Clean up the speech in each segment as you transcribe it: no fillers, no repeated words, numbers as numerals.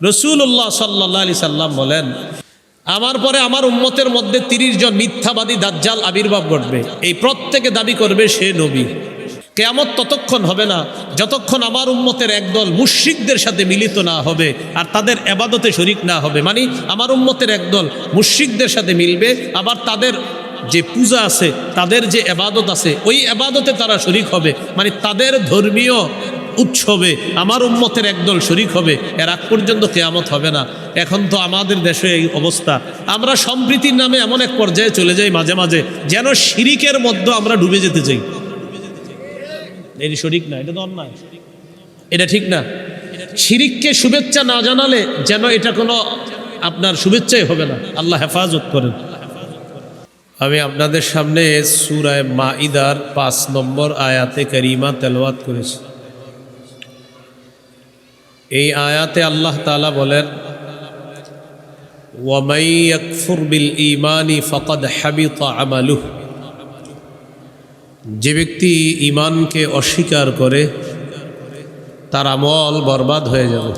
রাসূলুল্লাহ সাল্লাল্লাহু আলাইহি সাল্লাম বলেন, আমার পরে আমার উম্মতের মধ্যে 30 জন মিথ্যাবাদী দাজ্জাল আবির্ভাব ঘটবে। এই প্রত্যেকে দাবি করবে সে নবী। কিয়ামত ততক্ষণ হবে না যতক্ষণ আমার উম্মতের একদল মুশরিকদের সাথে মিলিত না হবে আর তাদের ইবাদতে শরীক না হবে। মানে আমার উম্মতের একদল মুশরিকদের সাথে মিলবে, আবার তাদের যে পূজা আছে, তাদের যে ইবাদত আছে, ওই ইবাদতে তারা শরীক হবে। মানে তাদের ধর্মীয় উৎসবে আমার উম্মতের একদল শরীক হবে। এর আগ পর্যন্ত কিয়ামত হবে না। এখন তো আমাদের দেশে এই অবস্থা, আমরা সম্প্রীতির নামে এমন এক পর্যায়ে চলে যাই মাঝে মাঝে যেন শিরিকের মধ্যে আমরা ডুবে যেতে চাই। এটি শরিক না, এটা তো অন্যায়, এটা ঠিক না। শিরিককে শুভেচ্ছা না জানালে যেন এটা কোনো আপনার শুভেচ্ছাই হবে না। আল্লাহ হেফাজত করেন। আমি আপনাদের সামনে সূরা মাঈদার 5 নম্বর আয়াতে কারিমা তেলাওয়াত করেছি। এই আয়াতে আল্লাহ তাআলা বলেন, ওয়া মান ইয়াকফুর বিল ঈমানি ফাকাদ হাবিতা আমালুহু, যে ব্যক্তি ঈমানকে অস্বীকার করে তার আমল বরবাদ হয়ে যাবে।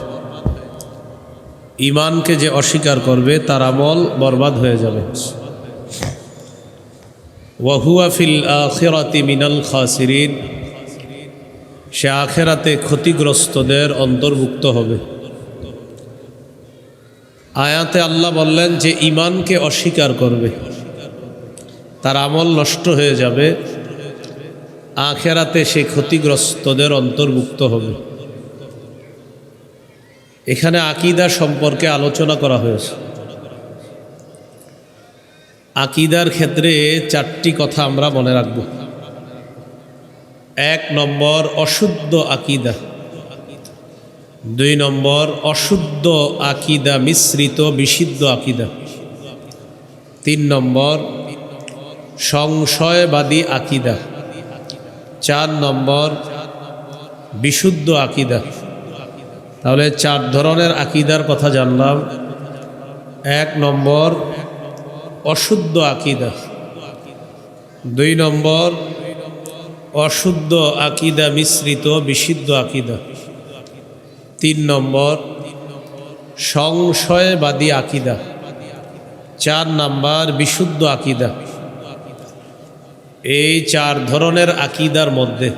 ঈমানকে যে অস্বীকার করবে তার আমল বরবাদ হয়ে যাবে। ওয়া হুয়া ফিল আখিরাতি মিনাল খাসিরিন, সে আখিরাতে ক্ষতিগ্রস্তদের অন্তর্ভুক্ত হবে। আয়াতে আল্লাহ বললেন যে ঈমানকে অস্বীকার করবে তার আমল নষ্ট হয়ে যাবে, আখিরাতে সে ক্ষতিগ্রস্তদের অন্তর্ভুক্ত হবে। এখানে আকীদা সম্পর্কে আলোচনা করা হয়েছে। আকীদার ক্ষেত্রে 4টি কথা আমরা মনে রাখব। 1 নম্বর অশুদ্ধ আকীদা, 2 নম্বর অশুদ্ধ আকীদা মিশ্রিত বিশুদ্ধ আকীদা, 3 নম্বর সংশয়বাদী আকীদা, 4 নম্বর বিশুদ্ধ আকীদা। তাহলে 4 ধরনের আকীদার কথা জানলাম। 1 নম্বর অশুদ্ধ আকীদা, 2 নম্বর অশুদ্ধ আকীদা মিশ্রিত বিশুদ্ধ আকীদা, 3 নম্বর সংশয়বাদী আকীদা, 4 নম্বর বিশুদ্ধ আকীদা। এই 4 ধরনের আকীদার মধ্যে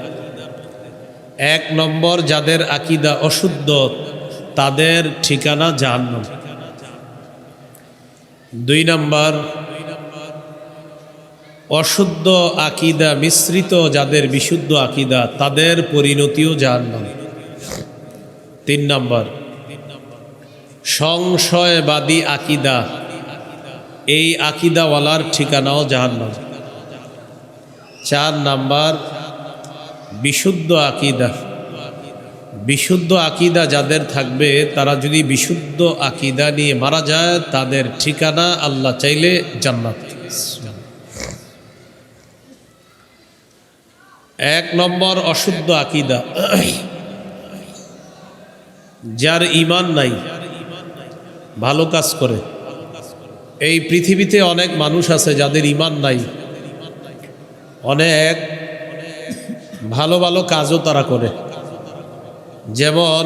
1 নম্বর যাদের আকীদা অশুদ্ধ তাদের ঠিকানা জাহান্নাম। 2 নম্বর অশুদ্ধ আকীদা মিশ্রিত যাদের বিশুদ্ধ আকীদা তাদের পরিণতিও জাহান্নাম। 3 নম্বর সংশয়বাদী আকীদা, এই আকীদাওয়ালার ঠিকানাও জাহান্নাম। 4 নম্বর বিশুদ্ধ আকীদা, বিশুদ্ধ আকীদা যাদের থাকবে তারা যদি বিশুদ্ধ আকীদা নিয়ে মারা যায় তাদের ঠিকানা আল্লাহ চাইলে জান্নাত। 1 নম্বর অশুদ্ধ আকীদা, যার ঈমান নাই, ভালো কাজ করে। এই পৃথিবীতে অনেক মানুষ আছে যাদের ঈমান নাই, অনেক ভালো ভালো কাজও তারা করে, যেমন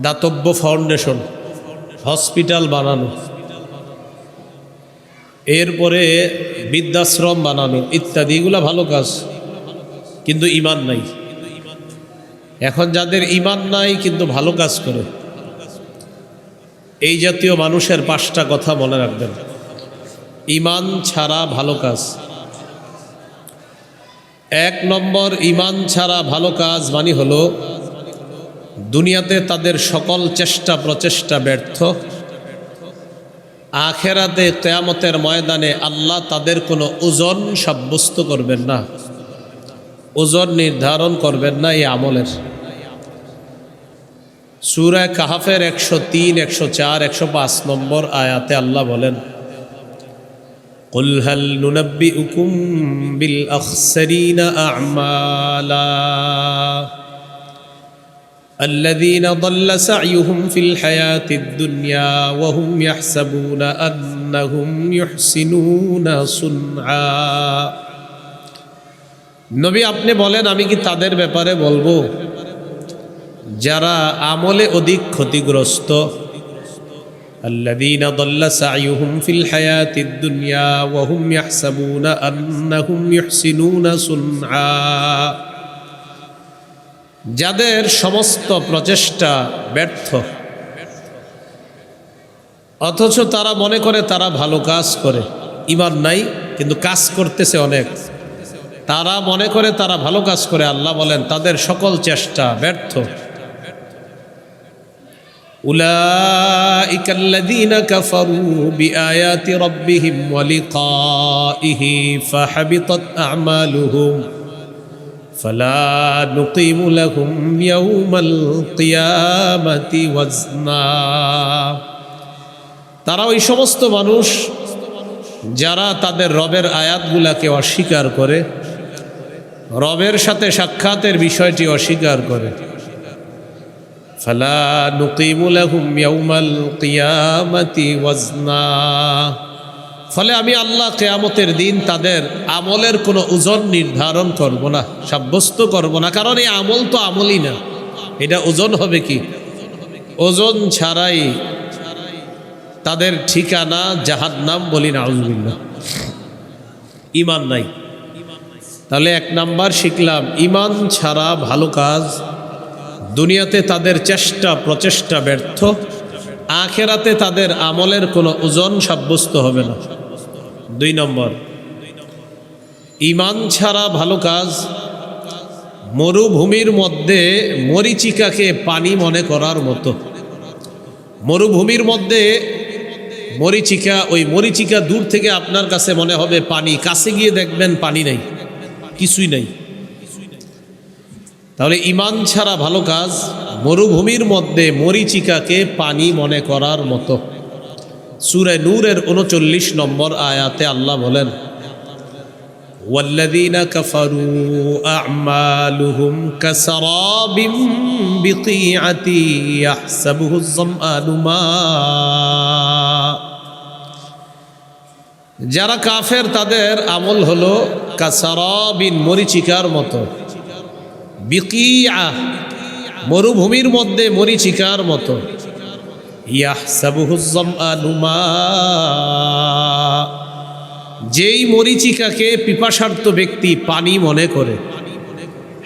দাতব্য ফাউন্ডেশন, হসপিটাল বানানো, এরপরে বৃদ্ধাশ্রম বানানো ইত্যাদি, এগুলো ভালো কাজ, কিন্তু ঈমান নাই। এখন যাদের ঈমান নাই কিন্তু ভালো কাজ করে, এই জাতীয় মানুষের 5টা কথা মনে রাখবেন। ঈমান ছাড়া ভালো কাজ। 1 নম্বর ঈমান ছাড়া ভালো কাজ মানে হলো দুনিয়াতে তাদের সকল চেষ্টা প্রচেষ্টা ব্যর্থ, আখেরাতে কিয়ামতের ময়দানে আল্লাহ তাদের কোনো ওজন সাব্যস্ত করবেন না, ওজন নির্ধারণ করবেন না এই আমলের। সূরা কাহফের 103, 104, 105 নম্বর আয়াতে আল্লাহ বলেন, কুল হাল নুনাব্বিউকুম বিল আখসারিনা আ'মালা আল্লাযীনা দাল্লা সা'য়ুহুম ফিল হায়াতিদ দুনিয়া ওয়া হুম ইয়াহসাবুনা আন্নাহুম ইউহসিনুনা সুনআ। নবী আপনি বলেন, আমি কি তাদের ব্যাপারে বলবো যারা আমলে অধিক ক্ষতিগ্রস্ত, আল্লাযীনা দাল্লা সা'য়ুহুম ফিল হায়াতিদ দুনিয়া ওয়া হুম ইয়াহসাবুনা আন্নাহুম ইউহসিনুনা সুনআ, যাদের সমস্ত প্রচেষ্টা ব্যর্থ, অথচ তারা মনে করে তারা ভালো কাজ করে, ঈমান নাই কিন্তু কাজ করতেছে অনেক, তারা মনে করে তারা ভালো কাজ করে। আল্লাহ বলেন তাদের সকল চেষ্টা ব্যর্থ। উলাইকা আল্লাযীনা কাফারু বিআয়াতি রাব্বিহিম ওয়া লিকাইহি ফাহাবিতাত আ'মালুহুম ফালা নুকিমু লাহুম ইয়াওমাল কিয়ামাতি ওয়াজনা। তারা ওই সমস্ত মানুষ যারা তাদের রবের আয়াতগুলাকে অস্বীকার করে, রবের সাথে সাক্ষাতের বিষয়টি অস্বীকার করে। ফালা নুকিমু লাহুম ইয়াওমাল কিয়ামাতি ওয়াজনা, ফলে আমি আল্লাহ কিয়ামতের দিন তাদের আমলের কোনো ওজন নির্ধারণ করব না, সাব্যস্ত করব না। কারণ এই আমল তো আমলই না, এটা ওজন হবে কি? ওজন ছাড়াই তাদের ঠিকানা জাহান্নাম, বলি নাউযুবিল্লাহ। ঈমান নাই। তাহলে এক নাম্বার শিখলাম, ঈমান ছাড়া ভালো কাজ, দুনিয়াতে তাদের চেষ্টা প্রচেষ্টা ব্যর্থ, আখিরাতে তাদের আমলের কোনো ওজন সাব্যস্ত হবে না। 2 নম্বর, ঈমান ছাড়া ভালো কাজ মরুভূমির মধ্যে মরিচিকাকে পানি মনে করার মতো। মরুভূমির মধ্যে মরিচিকা, ওই মরিচিকা দূর থেকে আপনার কাছে মনে হবে পানি, কাছে গিয়ে দেখবেন পানি নেই, কিছুই নেই। তাহলে ঈমান ছাড়া ভালো কাজ মরুভূমির মধ্যে মরিচিকাকে পানি মনে করার মতো। সূরা নূরের 39 নম্বর আয়াতে আল্লাহ বলেন, ওয়াল্লাযীনা কাফারু আ'মালুহুম কাসারাবিম বিকিআতি ইয়াহসাবুহুজ যামআনু মা। যারা কাফের তাদের আমল হলো কাসারাবিন, মরিচিকার মতো, বিকিআ মরুভূমির মধ্যে মরিচিকার মতো, ইয়াহসাবুহুজ যামআনু মা, যেই মরিচিকাকে পিপাসার্ত ব্যক্তি পানি মনে করে।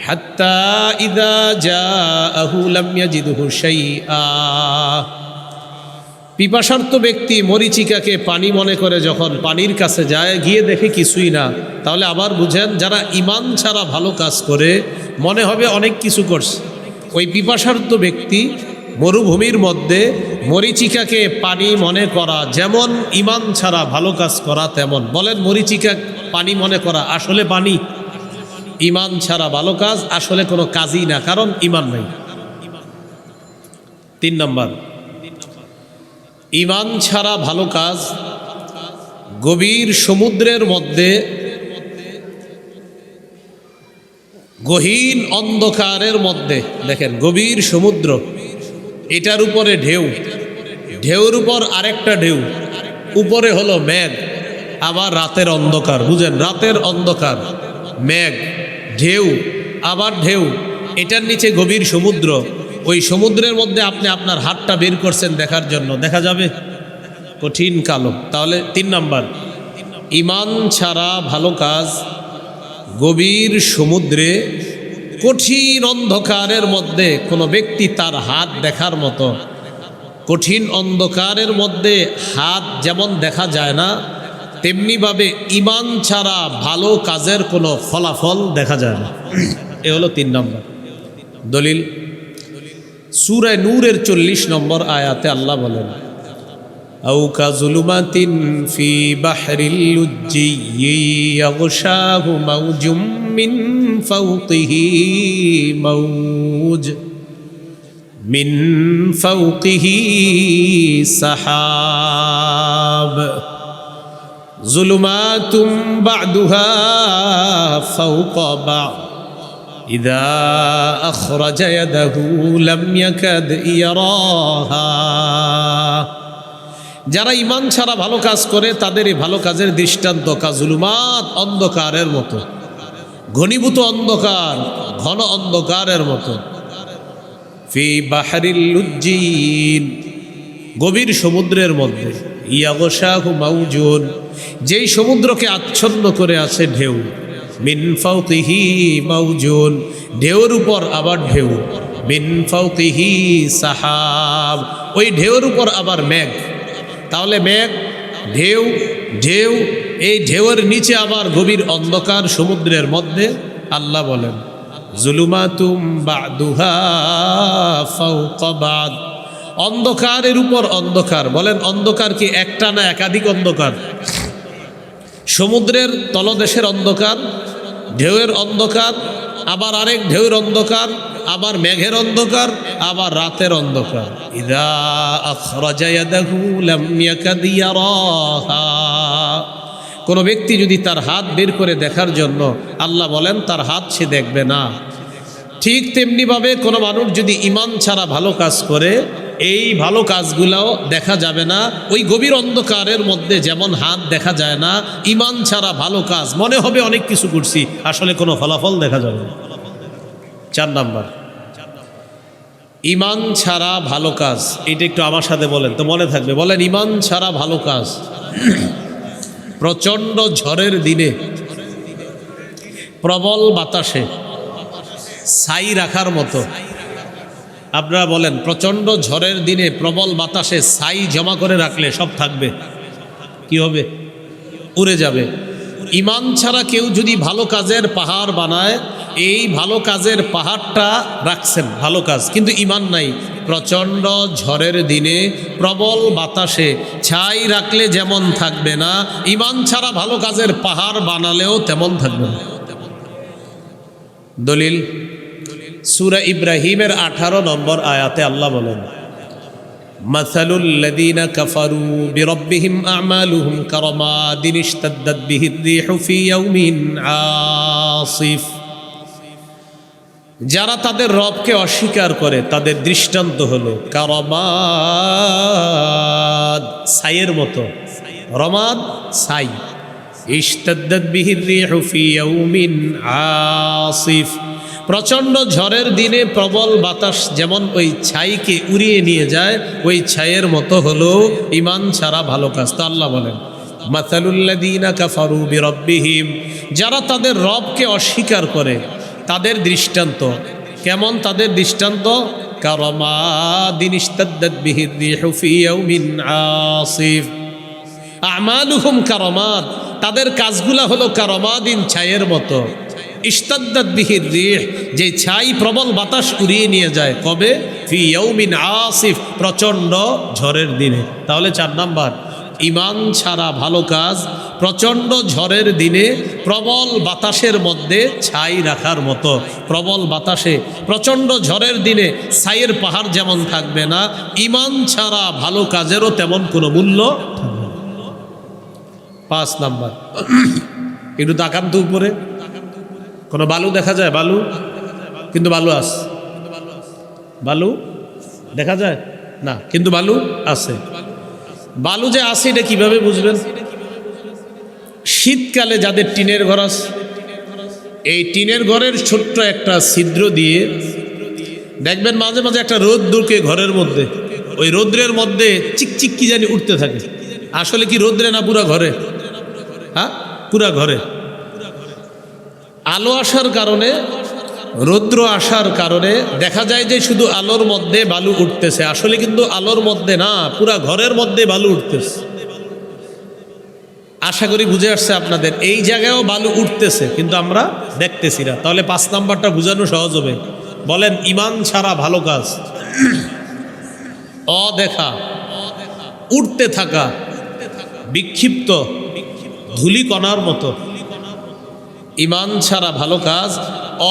হাত্তা ইযা জাআহু লাম ইয়াজিদহু শাইআ, পিপাসার্ত ব্যক্তি মরিচিকাকে পানি মনে করে যখন পানির কাছে যায়, গিয়ে দেখে কিছুই না। তাহলে আবার বুঝেন, যারা ঈমান ছাড়া ভালো কাজ করে মনে হবে অনেক কিছু করছে, ওই পিপাসার্ত ব্যক্তি মরুভূমির মধ্যে মরিচিকাকে পানি মনে করা যেমন ঈমান ছাড়া ভালো কাজ করা তেমন। বলেন, মরিচিকা পানি মনে করা আসলে পানি? ঈমান ছাড়া ভালো কাজ আসলে কোনো কাজই না, কারণ ঈমান নাই। 3 নম্বর, ঈমান ছাড়া ভালো কাজ গভীর সমুদ্রের মধ্যে, গহীন অন্ধকারের মধ্যে। দেখেন, গভীর সমুদ্র, এটার উপরে ঢেউ, ঢেউর উপর আরেকটা ঢেউ, উপরে হলো মেঘ, আবার রাতের অন্ধকার। বুঝেন, রাতের অন্ধকার, মেঘ, ঢেউ, আবার ঢেউ, এটার নিচে গভীর সমুদ্র। ওই সমুদ্রের মধ্যে আপনি আপনার হাতটা বের করছেন দেখার জন্য, দেখা যাবে? কঠিন কালো। তাহলে 3 নম্বর, ঈমান ছাড়া ভালো কাজ গভীর সমুদ্রে কঠিন অন্ধকারের মধ্যে কোনো ব্যক্তি তার হাত দেখার মতো। কঠিন অন্ধকারের মধ্যে হাত যেমন দেখা যায় না, তেমনিভাবে ঈমান ছাড়া ভালো কাজের কোনো ফলাফল দেখা যায় না। এ হলো 3 নম্বর দলিল। সূরা নূরের 40 নম্বর আয়াতে আল্লাহ বলেন, আও কাযুলুমাতিন ফি বাহরিল লুজ্জি ইয়াগশাহু মাওজুম মিন ফাওকিহি মাওজ মিন ফাওকিহি সাহাব যুলুমাতুম বা'দুহা ফাওকা বা'দ ইযা আখরাজা ইয়াদাহু লাম ইয়াকাদ ইয়ারাহা। যারা ঈমান ছাড়া ভালো কাজ করে তাদের এই ভালো কাজের দৃষ্টান্ত কাযুলুমাত, অন্ধকারের মতো, ঘনীভূত অন্ধকার, ঘন অন্ধকারের মতো। ফি বাহরিল লুজ্জিন, গভীর সমুদ্রের মধ্যে, ইয়াগশাহু মাউজুন, যেই সমুদ্রকে আচ্ছন্ন করে আছে ঢেউ, মিন ফাওকিহি মাউজুন, ঢেউর উপর আবার ঢেউ, মিন ফাওকিহি সাহাব, ওই ঢেউর উপর আবার মেঘ। তাহলে মেঘ, ঢেউ, ঢেউ, এই ঢেউয়ের নিচে আবার গভীর অন্ধকার সমুদ্রের মধ্যে। আল্লাহ বলেন জুলুমাতুম বা'দুহা ফাওকা বা'দ, অন্ধকারের উপর অন্ধকার। বলেন অন্ধকার কি একটা না একাধিক অন্ধকার? সমুদ্রের তলদেশের অন্ধকার, ঢেউয়ের অন্ধকার, আবার আরেক ঢেউয়ের অন্ধকার, আবার মেঘের অন্ধকার, আবার রাতের অন্ধকার। ইযা আখরাজা ইয়াদাহু লাম ইয়াকাদ ইয়ারাহা, কোনো ব্যক্তি যদি তার হাত বের করে দেখার জন্য, আল্লাহ বলেন তার হাত সে দেখবে না। ঠিক তেমনিভাবে কোনো মানুষ যদি ঈমান ছাড়া ভালো কাজ করে, এই ভালো কাজগুলোও দেখা যাবে না। ওই গভীর অন্ধকারের মধ্যে যেমন হাত দেখা যায় না, ঈমান ছাড়া ভালো কাজ মনে হবে অনেক কিছু করছি, আসলে কোনো ফলাফল দেখা যাবে না। 4 নাম্বার, ঈমান ছাড়া ভালো কাজ। এটা একটু আমার সাথে বলেন তো, মনে থাকবে। বলেন ঈমান ছাড়া ভালো কাজ। প্রচণ্ড ঝড়ের দিনে, প্রবল বাতাসে ছাই রাখার মতো। আপনারা বলেন প্রচণ্ড ঝড়ের দিনে প্রবল বাতাসে ছাই জমা করে রাখলে সব থাকবে, কি হবে? উড়ে যাবে। ঈমান ছাড়া কেউ যদি ভালো কাজের পাহাড় বানায়, এই ভালো কাজের পাহাড়টা রাখছেন ভালো কাজ, কিন্তু ঈমান নাই। প্রচণ্ড ঝড়ের দিনে প্রবল বাতাসে ছাই রাখলে যেমন থাকবে না, ঈমান ছাড়া ভালো কাজের পাহাড় বানালেও তেমন থাকবে না। দলিল সূরা ইব্রাহিমের 18 নম্বর আয়াতে আল্লাহ বলেন মাসালুল লাযীনা কাফারু বিরাব্বিহিম আ'মালুহুম কারামাদিন ইশতাদ্দাত বিহির রিহু ফি ইয়াউমিন আসিফ, যারা তাদের রবকে অস্বীকার করে তাদের দৃষ্টান্ত হলো কারামাদ, ছাইয়ের মতো। রমাদ ছাই, ইশতাদ্দাত বিহির রিহু ফি ইয়াউমিন আসিফ, প্রচণ্ড ঝড়ের দিনে প্রবল বাতাস যেমন ওই ছাইকে উড়িয়ে নিয়ে যায়, ওই ছাইয়ের মতো হলো ঈমান ছাড়া ভালো কাজ। তো আল্লাহ বলেন মাসালুল লাযীনা কাফারু বিরাব্বিহিম, যারা তাদের রবকে অস্বীকার করে তাদের দৃষ্টান্ত কেমন? তাদের দৃষ্টান্ত কারামাদিন ইশতাদ্দাত বিহির রিহু ফি ইয়াউমিন আসিফ, আমালুহুম কারামাদ, তাদের কাজগুলা হলো কারামাদিন, ছাইয়ের মতো। ইশতাদ্দাত বিহির রিহ, যে ছাই প্রবল বাতাস উড়িয়ে নিয়ে যায়, কবে? ফি ইয়াউমিন আসিফ, প্রচণ্ড ঝড়ের দিনে। তাহলে 4 নাম্বার, ঈমান ছাড়া ভালো কাজ প্রচণ্ড ঝড়ের দিনে প্রবল বাতাসের মধ্যে ছাই রাখার মতো। প্রবল বাতাসে প্রচণ্ড ঝড়ের দিনে ছাইয়ের পাহাড় যেমন থাকবে না, ঈমান ছাড়া ভালো কাজেরও তেমন কোনো মূল্য থাকবে না। 5 নাম্বার, একটু তাকান তো উপরে, কোনো বালু দেখা যায়? বালু, কিন্তু বালু আছে? বালু দেখা যায় না, কিন্তু বালু আছে। বালু যে আছে এটা কিভাবে বুঝবেন? শীতকালে যাদের টিনের ঘর আছে, এই টিনের ঘরের ছোট্ট একটা ছিদ্র দিয়ে দেখবেন মাঝে মাঝে একটা রোদ ঢুকে ঘরের মধ্যে, ওই রোদ্রের মধ্যে চিকচিক কি জানি উঠতে থাকে। আসলে কি রোদ্রে না পুরা ঘরে? হ্যাঁ, পুরা ঘরে। আলো আসার কারণে, রৌদ্র আসার কারণে দেখা যায় যে শুধু আলোর মধ্যে বালু উঠতেছে, আসলে কিন্তু আলোর মধ্যে না, পুরা ঘরের মধ্যে বালু উঠতেছে। আশা করি বুঝে আসছে আপনাদের। এই জায়গায়ও বালু উঠতেছে কিন্তু আমরা দেখতেছি না। তাহলে 5 নাম্বারটা বোঝানো সহজ হবে। বলেন ঈমান ছাড়া ভালো কাজ অদেখা, উঠতে থাকা, বিক্ষিপ্ত ধূলিকণার মতো। ঈমান ছাড়া ভালো কাজ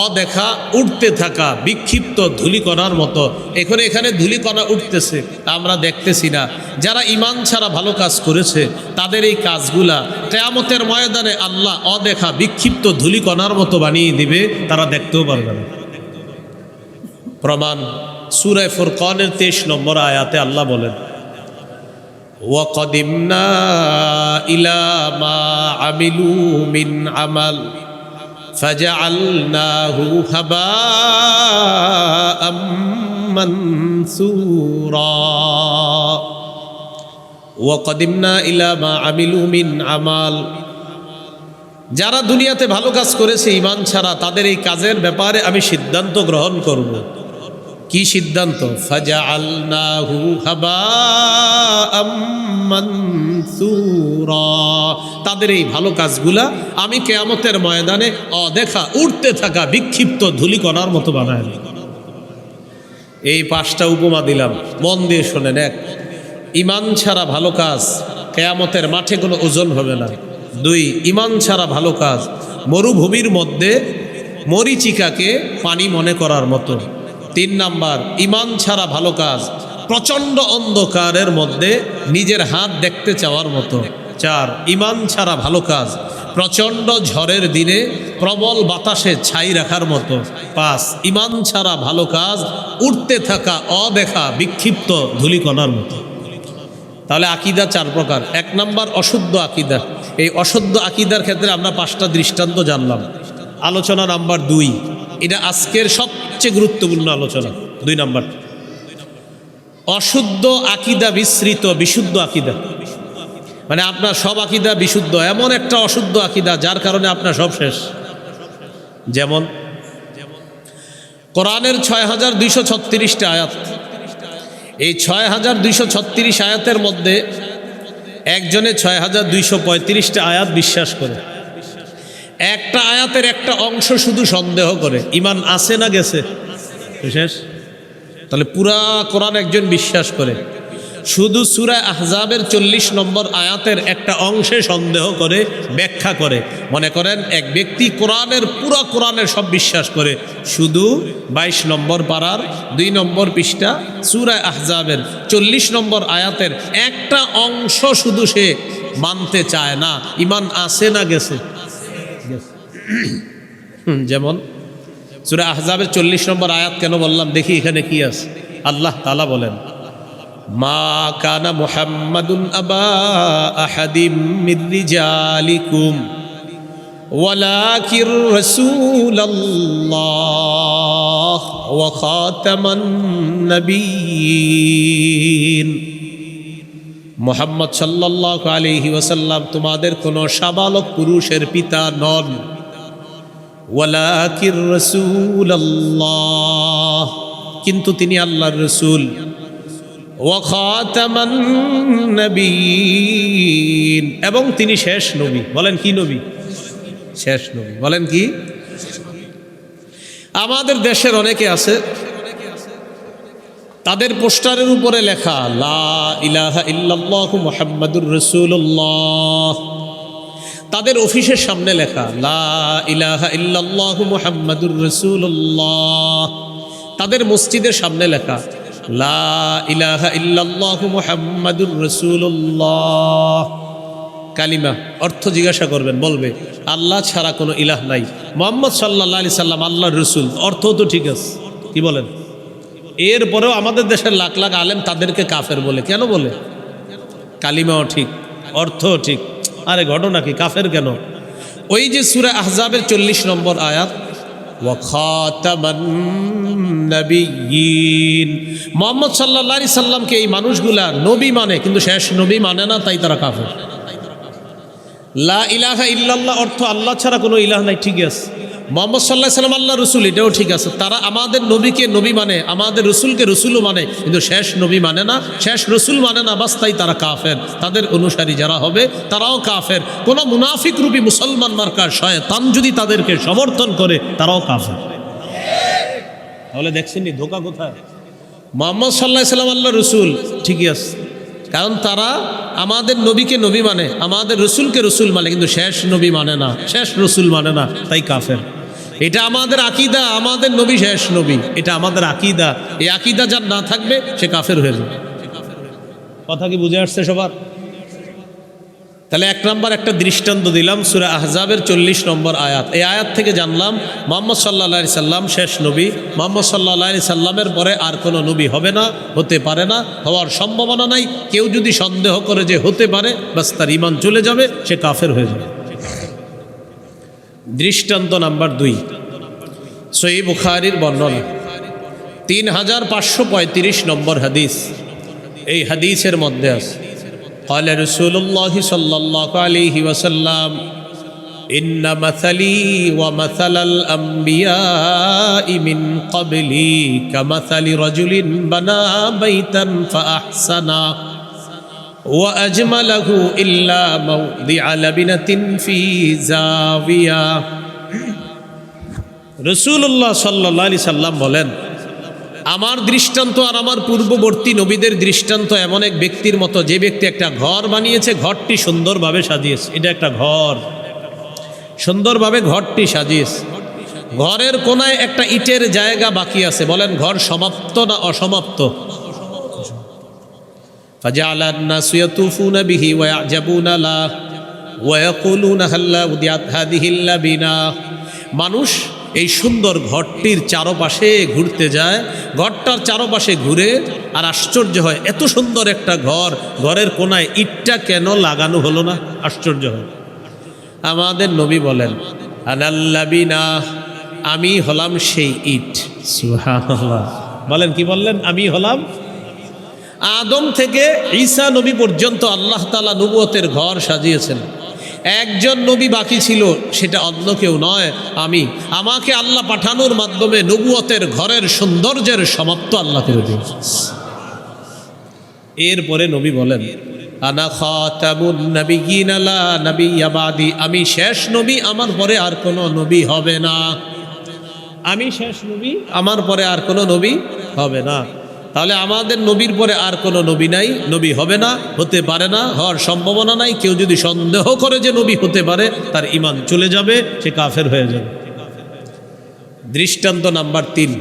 অদেখা, উঠতে থাকা, বিক্ষিপ্ত ধূলিকণার মতো। এখানে ধূলিকণা উঠতেছে, আমরা দেখতেছি না। যারা ঈমান ছাড়া ভালো কাজ করেছে তাদের এই কাজগুলা কিয়ামতের ময়দানে আল্লাহ অদেখা, বিক্ষিপ্ত ধূলিকণার মতো বানিয়ে দিবে, তারা দেখতেও পারবে না। প্রমাণ সূরা ফুরকানের 23 নম্বর আয়াতে আল্লাহ বলেন ওয়াকাদিমনা ইলা মা আমিলু মিন আমাল ফাজআলনাহু হাবাআম মানসুরা ওয়া কাদিমনা ইলা মা আমিলু মিন আমাল। যারা দুনিয়াতে ভালো কাজ করেছে ঈমান ছাড়া, তাদের এই কাজের ব্যাপারে আমি সিদ্ধান্ত গ্রহণ করব। কি সিদ্ধান্ত? ফাজআলনাহু হাবাআম মানসুরা। তাদের এই ভালো কাজগুলা আমি কিয়ামতের ময়দানে অদেখা উড়তে থাকা বিক্ষিপ্ত ধূলিকণার মতো বানায়। এই 5টা উপমা দিলাম, মন দিয়ে শোনেন। 1, ঈমান ছাড়া ভালো কাজ কিয়ামতের মাঠে কোনো ওজন হবে না। 2, ঈমান ছাড়া ভালো কাজ মরুভূমির মধ্যে মরীচিকাকে পানি মনে করার মতো। 3 নাম্বার, ঈমান ছাড়া ভালো কাজ প্রচণ্ড অন্ধকারের মধ্যে নিজের হাত দেখতে চাওয়ার মতো। 4, ঈমান ছাড়া ভালো কাজ প্রচণ্ড ঝড়ের দিনে প্রবল বাতাসে ছাই রাখার মতো। 5, ঈমান ছাড়া ভালো কাজ উঠতে থাকা অদেখা বিক্ষিপ্ত ধূলিকণার মতো। তাহলে আকীদা 4 প্রকার। 1 নাম্বার অশুদ্ধ আকীদা। এই অশুদ্ধ আকীদার ক্ষেত্রে আমরা 5টা দৃষ্টান্ত জানলাম। আলোচনা নাম্বার 2, এটা আজকের সবচেয়ে গুরুত্বপূর্ণ আলোচনা। 2 নাম্বার, অশুদ্ধ আকীদা মিশ্রিত বিশুদ্ধ আকীদা। মানে আপনার সব আকীদা বিশুদ্ধ, এমন একটা অশুদ্ধ আকীদা যার কারণে আপনার সব শেষ। যেমন কোরআনের 6236টা আয়াত। এই 6236 আয়াতের মধ্যে একজনে 6235টা আয়াত বিশ্বাস করে। একটা আয়াতের একটা অংশ শুধু সন্দেহ করে, ঈমান আছে না গেছে শেষ। তাহলে পুরা কোরআন একজন বিশ্বাস করে, শুধু সূরা আহজাবের 40 নম্বর আয়াতের একটা অংশে সন্দেহ করে, ব্যাখ্যা করে। মনে করেন এক ব্যক্তি পুরা কোরআনের সব বিশ্বাস করে, শুধু 22 নম্বর পারার 2 নম্বর পৃষ্ঠা সূরা আহজাবের 40 নম্বর আয়াতের একটা অংশ শুধু সে মানতে চায় না। ঈমান আছে না গেছে? যেমন সূরা আহজাবের 40 নম্বর আয়াত কেন বললাম দেখি, এখানে কি আছে। আল্লাহ তাআলা বলেন, মা কানা মুহাম্মাদুন আবা আহাদিম মির রিজালিকুম ওয়ালাকির রাসূলুল্লাহ ওয়া খাতামান নবিয়্যিন। মুহাম্মদ সাল্লাল্লাহু আলাইহি ওয়াসাল্লাম তোমাদের কোনো সাবালক পুরুষের পিতা নন। ওয়ালাকির রাসূলুল্লাহ, কিন্তু তিনি আল্লাহর রাসূল। ওয়া খাতামান নবিয়্যিন, এবং তিনি শেষ নবী। বলেন কি নবী? শেষ নবী। বলেন কি? আমাদের দেশের অনেকে আছে, তাদের পোস্টারের উপরে লেখা লা ইলাহা ইল্লাল্লাহু মুহাম্মাদুর রাসূলুল্লাহ। তাদের অফিসের সামনে লেখা লা ইলাহা ইল্লাল্লাহু মুহাম্মাদুর রাসূলুল্লাহ। তাদের মসজিদের সামনে লেখা লা ইলাহা ইল্লাল্লাহু মুহাম্মাদুর রাসূলুল্লাহ। কালিমা অর্থ জিজ্ঞাসা করবেন, বলবে আল্লাহ ছাড়া কোনো ইলাহ নাই, মুহাম্মদ সাল্লাল্লাহু আলাইহি সাল্লাম আল্লাহর রাসূল। অর্থ তো ঠিক আছে, কি বলেন? এরপরেও আমাদের দেশের লাখ লাখ আলেম তাদেরকে কাফের বলে। কেন বলে? কালিমাও ঠিক, অর্থও ঠিক, আরে ঘটনা কি? কাফের কেন? ওই যে সূরা আহজাবের 40 নম্বর আয়াত, ওয়া খাতামান নবিয়্যিন, মুহাম্মদ সাল্লাল্লাহু আলাইহি সাল্লামকে এই মানুষগুলা নবী মানে, কিন্তু শেষ নবী মানে না, তাই তারা কাফের। লা ইলাহা ইল্লাল্লাহ অর্থ আল্লাহ ছাড়া কোনো ইলাহ নাই, ঠিক আছে। মুহাম্মদ সাল্লাল্লাহু আলাইহি সাল্লাম আল্লাহর রাসূল, এটাও ঠিক আছে। তারা আমাদের নবীকে নবী মানে, আমাদের রাসূলকে রাসূলও মানে, কিন্তু শেষ নবী মানে না, শেষ রাসূল মানে না, বাস তাই তারা কাফের। তাদের অনুসারী যারা হবে তারাও কাফের। কোন মুনাফিক রূপী মুসলমান মার্কার শয়তান যদি তাদেরকে সমর্থন করে, তারাও কাফের। তাহলে দেখছেন ধোঁকা কোথায়? মুহাম্মদ সাল্লাল্লাহু আলাইহি সাল্লাম আল্লাহর রাসূল, ঠিকই আছে, কারণ তারা আমাদের নবীকে নবী মানে, আমাদের রসুলকে রসুল মানে, কিন্তু শেষ নবী মানে না, শেষ রসুল মানে না, তাই কাফের। এটা আমাদের আকীদা, আমাদের নবী শেষ নবী, এটা আমাদের আকীদা। এই আকীদা যার না থাকবে সে কাফের হয়ে যাবে। কথা কি বুঝে আসছে সবার? তাহলে 1 নম্বর একটা দৃষ্টান্ত দিলাম, সূরা আহজাবের 40 নম্বর আয়াত। এই আয়াত থেকে জানলাম মুহাম্মদ সাল্লাল্লাহু আলাইহি সাল্লাম শেষ নবী। মুহাম্মদ সাল্লাল্লাহু আলাইহি সাল্লামের পরে আর কোনো নবী হবে না, হতে পারে না, হওয়ার সম্ভাবনা নাই। কেউ যদি সন্দেহ করে যে হতে পারে, বাস তার ঈমান চলে যাবে, সে কাফের হয়ে যাবে। দৃষ্টান্ত নাম্বার 2, সহিহ বুখারীর বর্ণনা। 3535 নম্বর হাদিস। এই হাদিসের মধ্যে আছে قال رسول الله صلى الله عليه وسلم إن مثلي ومثل الأنبياء من قبلي كمثل رجل بنى بيتا فأحسنه وأجمله إلا موضع لبنة في زاوية রাসূলুল্লাহ সাল্লাল্লাহু আলাইহি সাল্লাম বলেন, আমার দৃষ্টান্ত আর আমার পূর্ববর্তী নবীদের দৃষ্টান্ত এমন এক ব্যক্তির মতো, যে ব্যক্তি একটা ঘর বানিয়েছে, ঘরটি সুন্দরভাবে সাজিয়েছে। এটা একটা ঘর, সুন্দরভাবে ঘরটি সাজিয়েছে। ঘরের কোনায় একটা ইটের জায়গা বাকি আছে। বলেন, ঘর সমাপ্ত না অসমাপ্ত? ফাজাআলা আন-নাসু ইয়াতুফুনা বিহি ওয়া ইয়াজাবুনা লা ওয়া ইয়াকুলুনা হাল্লা উদিয়াত হাযিহিল লাবিনা। মানুষ এই সুন্দর ঘরটির চারপাশে ঘুরতে যায়, ঘরটার চারপাশে ঘুরে আর আশ্চর্য হয়, এত সুন্দর একটা ঘর, ঘরের কোনায় ইটটা কেন লাগানো হলো না? আশ্চর্য হয়। আমাদের নবী বলেন, আনাল্লাবিনা, আমি হলাম সেই ইট। সুবহানাল্লাহ। বলেন, কি বললেন? আমি হলাম। আদম থেকে ঈসা নবী পর্যন্ত আল্লাহ তাআলা নবুয়তের ঘর সাজিয়েছেন। একজন নবী বাকি ছিল, সেটা অন্য কেউ নয়, আমি। আমাকে আল্লাহ পাঠানোর মাধ্যমে নবুয়তের ঘরের সৌন্দর্যের সমাপ্ত আল্লাহ করে দিয়েছেন। এরপরে নবী বলেন, আনা খাতামুন নাবিয়্যিন লা নাবিয়্যা বাদি, আমি শেষ নবী, আমার পরে আর কোনো নবী হবে না। আমি শেষ নবী, আমার পরে আর কোনো নবী হবে না। তাহলে আমাদের নবীর পরে আর কোনো নবী নাই, নবী হবে না, হতে পারে না, হওয়ার সম্ভাবনা নাই। কেউ যদি সন্দেহ করে যে নবী হতে পারে, তার ঈমান চলে যাবে, সে কাফের হয়ে যাবে। দৃষ্টান্ত নাম্বার 3,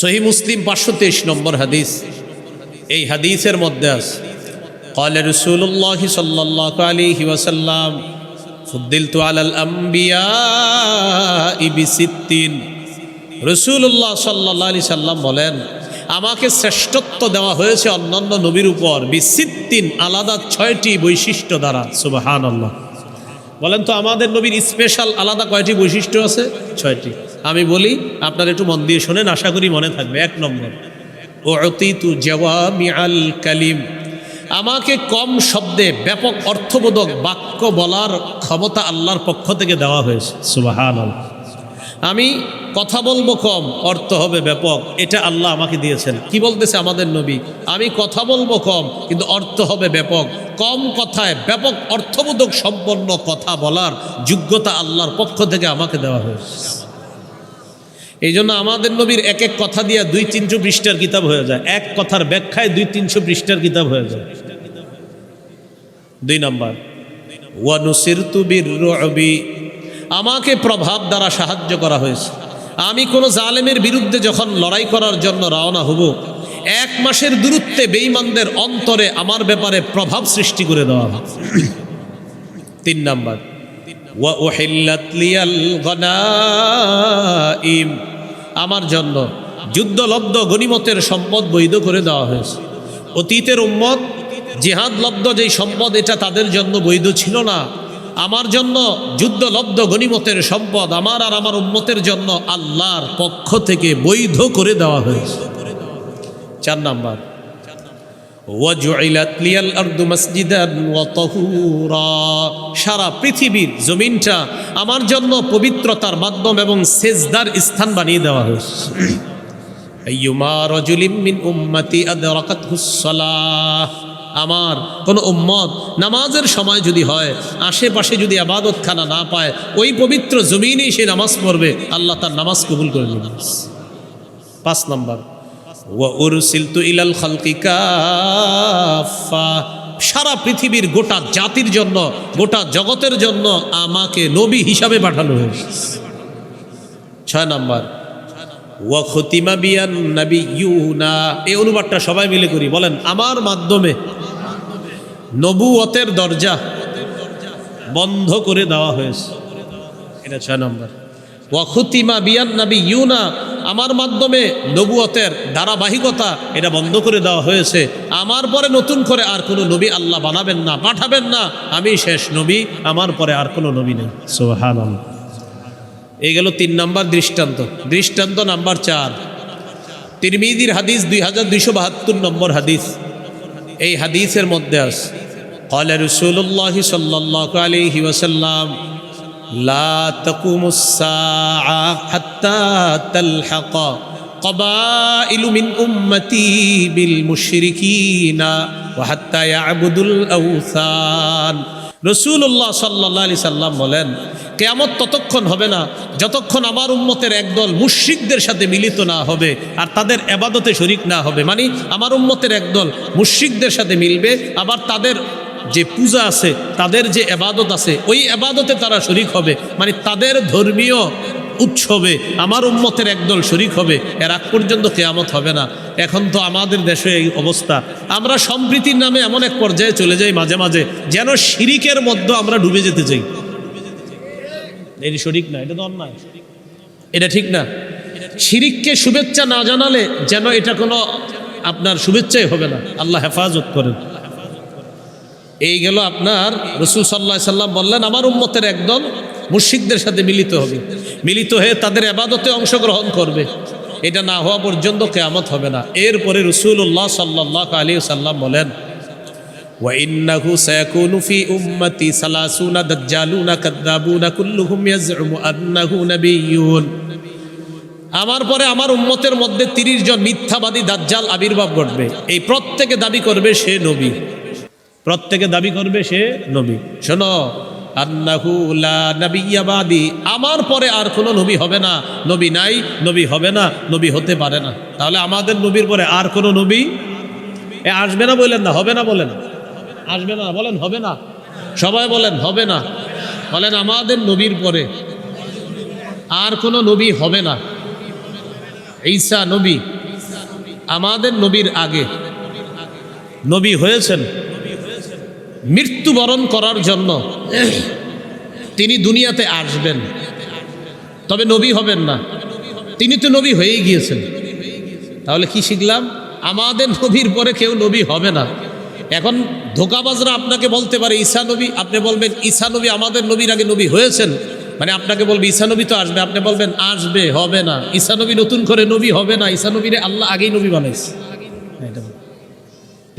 সহিহ মুসলিম 523 নম্বর হাদিস। এই হাদিসের মধ্যে আছে, قال رسول الله صلى الله عليه وسلم فضلت على الأنبياء ب6। রাসূলুল্লাহ সাল্লাল্লাহু আলাইহি সাল্লাম বলেন, আমাকে শ্রেষ্ঠত্ব দেওয়া হয়েছে অন্যান্য নবীর উপর ব6, আলাদা 6টি বৈশিষ্ট্য দ্বারা। সুবহানাল্লাহ। বলেন তো, আমাদের নবীর স্পেশাল আলাদা কয়টি বৈশিষ্ট্য আছে? 6টি। আমি বলি, আপনারা একটু মন দিয়ে শোনেন, আশা করি মনে থাকবে। 1 নম্বর, উতিতু জাওয়ামিআল কালিম, আমাকে কম শব্দে ব্যাপক অর্থবোধক বাক্য বলার ক্ষমতা আল্লাহর পক্ষ থেকে দেওয়া হয়েছে। সুবহানাল্লাহ। আমি কথা বলবো কম, অর্থ হবে ব্যাপক, এটা আল্লাহ আমাকে দিয়েছেন। কি বলতেছে আমাদের নবী? আমি কথা বলবো কম, কিন্তু অর্থ হবে ব্যাপক। কম কথায় ব্যাপক অর্থবোধক সম্পন্ন কথা বলার যোগ্যতা আল্লাহর পক্ষ থেকে আমাকে দেওয়া হয়েছে। এই জন্য আমাদের নবীর এক এক কথা দিয়া 200-300 পৃষ্ঠার কিতাব হয়ে যায়। এক কথার ব্যাখ্যায় 200-300 পৃষ্ঠার কিতাব হয়ে যায়। 2 নম্বর, ওয়া নুসিরতু বির-রু'বি, আমাকে প্রভাব দ্বারা সাহায্য করা হয়েছে। আমি কোনো জালেমের বিরুদ্ধে যখন লড়াই করার জন্য রওনা হব, 1 মাসের দূরত্বে বেঈমানদের অন্তরে আমার ব্যাপারে প্রভাব সৃষ্টি করে দেওয়া হবে। 3 নম্বর, ওয়া উহিল্লাত লিয়াল গনাইম, আমার জন্য যুদ্ধলব্ধ গনিমতের সম্পদ বৈধ করে দেওয়া হয়েছে। অতীতের উম্মত জিহাদলব্ধ যেই সম্পদ, এটা তাদের জন্য বৈধ ছিল না। আমার জন্য যুদ্ধলব্ধ গনিমতের সম্পদ আমার আর আমার উম্মতের জন্য আল্লাহর পক্ষ থেকে বৈধ করে দেওয়া হয়েছে। 4 নম্বর, ওয়াজুইলাত লিয়াল আরদু মাসজিদান ওয়া তাহুরা, সারা পৃথিবীর জমিনটা আমার জন্য পবিত্রতার মাধ্যম এবং সেজদার স্থান বানিয়ে দেওয়া হয়েছে। আইয়ুমা রাজুলিন মিন উম্মতি আদরাকাতহুস সালাহ, আমার কোন উম্মত নামাজের সময় যদি হয়, আশেপাশে যদি ইবাদতখানা না পায়, ওই পবিত্র জমিনেই সে নামাজ পড়বে, আল্লাহ তার নামাজ কবুল করে নেবেন। 5 নম্বর, ওয়া উরসিলতু ইলাল খালকি কাফা, সারা পৃথিবীর গোটা জাতির জন্য, গোটা জগতের জন্য আমাকে নবী হিসাবে পাঠানো হয়েছে। 6 নম্বর, ওয়া খুতিমা বিয়ান নাবিয়্যুনা, এই অনুবাদটা সবাই মিলে করি, বলেন, আমার মাধ্যমে নবুয়তের দরজা বন্ধ করে দেওয়া হয়েছে। এটা 6 নম্বর। ওয়া খুতিমা বিয়ান নাবিয়্যুনা, আমার মাধ্যমে নবুয়তের ধারাবাহিকতা এটা বন্ধ করে দেওয়া হয়েছে। আমার পরে নতুন করে আর কোনো নবী আল্লাহ বানাবেন না, পাঠাবেন না। আমি শেষ নবী, আমার পরে আর কোনো নবী নেই। সুবহানাল্লাহ। এই গেল 3 নম্বর দৃষ্টান্ত। দৃষ্টান্ত নাম্বার 4, তিরমিজির হাদিস 2272 নম্বর হাদিস। এই হাদিসের মধ্যে আছে قال رسول الله صلى الله عليه وسلم لا تقوم الساعة حتى تلحق قبائل من أمتي بالمشركين وحتى يعبدوا الأوثان। রাসূলুল্লাহ সাল্লাল্লাহু আলাইহি সাল্লাম বলেন, কিয়ামত ততক্ষণ হবে না যতক্ষণ আমার উম্মতের একদল মুশরিকদের সাথে মিলিত না হবে আর তাদের ইবাদতে শরীক না হবে। মানে আমার উম্মতের একদল মুশরিকদের সাথে মিলবে, আবার তাদের যে পূজা আছে, তাদের যে ইবাদত আছে, ওই ইবাদতে তারা শরীক হবে। মানে তাদের ধর্মীয় উৎসবে আমার উম্মতের একদল শরীক হবে। এর আগ পর্যন্ত কিয়ামত হবে না। এখন তো আমাদের দেশে এই অবস্থা, আমরা সম্প্রীতির নামে এমন এক পর্যায়ে চলে যাই মাঝে মাঝে যেন শিরিকের মধ্যে আমরা ডুবে যেতে চাই। এর শরীক না, এটা তো অন্যায়, এটা ঠিক না। শিরিককে শুভেচ্ছা না জানালে যেন এটা কোনো আপনার শুভেচ্ছাই হবে না। আল্লাহ হেফাজত করেন। এই গেল আপনার রাসূল সাল্লাল্লাহু আলাইহি সাল্লাম বললেন, আমার উম্মতের একদল মুশরিকদের সাথে মিলিত হবে, মিলিত হয়ে তাদের ইবাদতে অংশগ্রহণ করবে। এটা না হওয়া পর্যন্ত কিয়ামত হবে না। এরপরে রাসূলুল্লাহ সাল্লাল্লাহু আলাইহি সাল্লাম বলেন, ওয়া ইন্নাহু সায়াকুনু ফি উম্মতি 30 দাজ্জালুনা কাযাবুনা কুল্লুহুম ইয়াজউমু আন্নাহু নাবিয়্যুন। আমার পরে আমার উম্মতের মধ্যে 30 জন মিথ্যাবাদী দাজ্জাল আবির্ভাব ঘটবে। এই প্রত্যেকে দাবি করবে সে নবী, প্রত্যেকে দাবি করবে সে নবী। শোনো, আন্নাহু লা নাবিয়্যা বাদি, আমার পরে আর কোনো নবী হবে না, নবী নাই, নবী হবে না, নবী হতে পারে না। তাহলে আমাদের নবীর পরে আর কোনো নবী আসবে না বলেন না, হবে না বলেন, আসবে না বলেন, হবে না, সবাই বলেন হবে না, বলেন আমাদের নবীর পরে আর কোনো নবী হবে না। ঈসা নবী আমাদের নবীর আগে নবী হয়েছেন মৃত্যুবরণ করার জন্য। তিনি দুনিয়াতে আসবেন, তবে নবী হবেন না। তিনি তো নবী হয়েই গিয়েছেন। তাহলে কি শিখলাম? আমাদের নবীর পরে কেউ নবী হবে না। এখন ধোঁকাবাজরা আপনাকে বলতে পারে ঈসা নবী, আপনি বলবেন ঈসা নবী আমাদের নবীর আগে নবী হয়েছেন, মানে আপনাকে বলবে ঈসা নবী তো আসবে, আপনি বলবেন আসবে, হবে না। ঈসা নবী নতুন করে নবী হবে না, ঈসা নবীরে আল্লাহ আগেই নবী বানাইছে।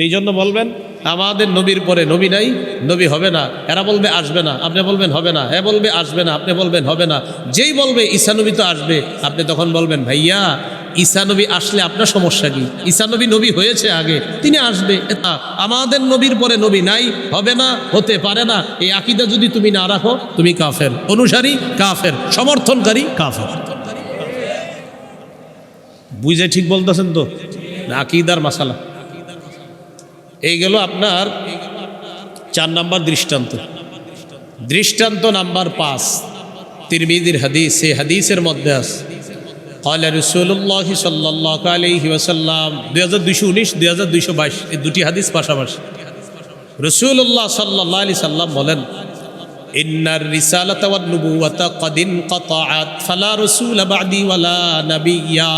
এই জন্য বলবেন আমাদের নবীর পরে নবী নাই, নবী হবে না। এরা বলবে আসবে না, আপনি বলবেন হবে না। এ বলবে আসবে না, আপনি বলবেন হবে না। যেই বলবে ঈসা নবী তো আসবে, আপনি তখন বলবেন ভাইয়া ঈসা নবী আসলে আপনার সমস্যা কি? ঈসা নবী নবী হয়েছে আগে, তিনি আসবে। আমাদের নবীর পরে নবী নাই, হবে না, হতে পারে না। এই আকীদা যদি তুমি না রাখো, তুমি কাফের, অনুসারী কাফের, সমর্থনকারী কাফের। বুঝে ঠিক বলতেছেন তো? আকীদার মাসালা। এই গেল আপনার 4 নম্বর দৃষ্টান্ত। দৃষ্টান্ত নাম্বার 5 তিরমিজির হাদিস। সেই হাদিসের মধ্যে আছে قال رسول الله صلى الله عليه وسلم 2219 2222 এই দুটি হাদিস পাশাপাশি। রাসূলুল্লাহ সাল্লাল্লাহু আলাইহি সাল্লাম বলেন, ইন্নার রিসালাতা ওয়ান নুবুওয়াতা ক্বাদ ইনকাতাআত ফালা রাসূলা বা'দি ওয়ালা নাবিয়্যা।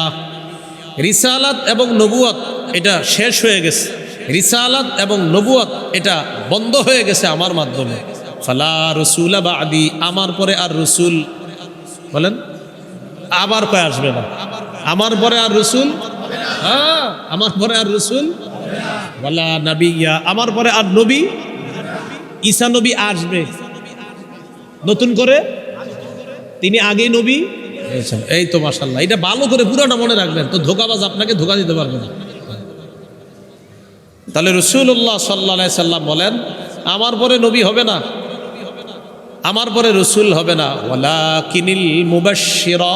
রিসালাত এবং নবুয়ত এটা শেষ হয়ে গেছে, রিসালাত এবং নবুয়ত এটা বন্ধ হয়ে গেছে আমার মাধ্যমে। ফালা রাসূলা বা'দি, আমার পরে আর রাসূল, বলেন আবার কয় আসবে না, আমার পরে আর রাসূল, হ্যাঁ আমার পরে আর রাসূল ওয়ালা নাবিয়্যা, আমার পরে আর নবী। ঈসা নবী আসবে নতুন করে, তিনি আগেই নবী হয়েছেন। এই তো মাশাআল্লাহ, এটা ভালো করে পুরোটা মনে রাখবেন, তো ধোঁকাবাজ আপনাকে ধোঁকা দিতে পারবে না। তাহলে রাসূলুল্লাহ সাল্লাল্লাহু আলাইহি সাল্লাম বলেন, আমার পরে নবী হবে না, আমার পরে রাসূল হবে না। ওয়ালাকিনিল মুবাশশিরাত,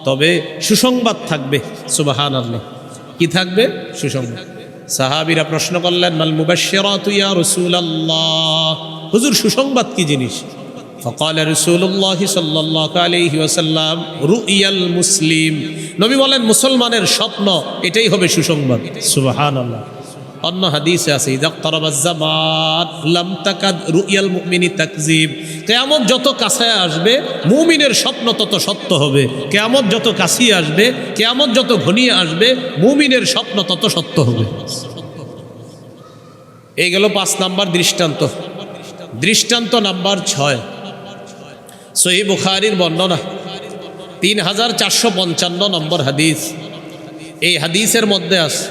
তবে সুসংবাদ থাকবে। সুবহানাল্লাহ, কি থাকবে? সুসংবাদ। সাহাবীরা প্রশ্ন করলেন, মাল মুবাশশিরাতু ইয়া রাসূলুল্লাহ, হুজুর সুসংবাদ কি জিনিস? فقال رسول الله صلى الله عليه وسلم رؤيا المسلم, নবী বলেন মুসলমানের স্বপ্ন, এটাই হবে সুসংবাদ। সুবহানাল্লাহ। অন্য হাদিসে আছে, ইযা ক্তারাবাজ জামান লাম তাকাদ রুয়াল মুমিনি তাকযিব, কিয়ামত যত কাছে আসবে মুমিনের স্বপ্ন তত সত্য হবে। কিয়ামত যত কাছে আসবে, কিয়ামত যত ঘনিয়ে আসবে, মুমিনের স্বপ্ন তত সত্য হবে। এই গেল 5 নাম্বার দৃষ্টান্ত। দৃষ্টান্ত নাম্বার 6 সহিহ বুখারীর বর্ণনা। 3455 নম্বর হাদিস। এই হাদিসের মধ্যে আছে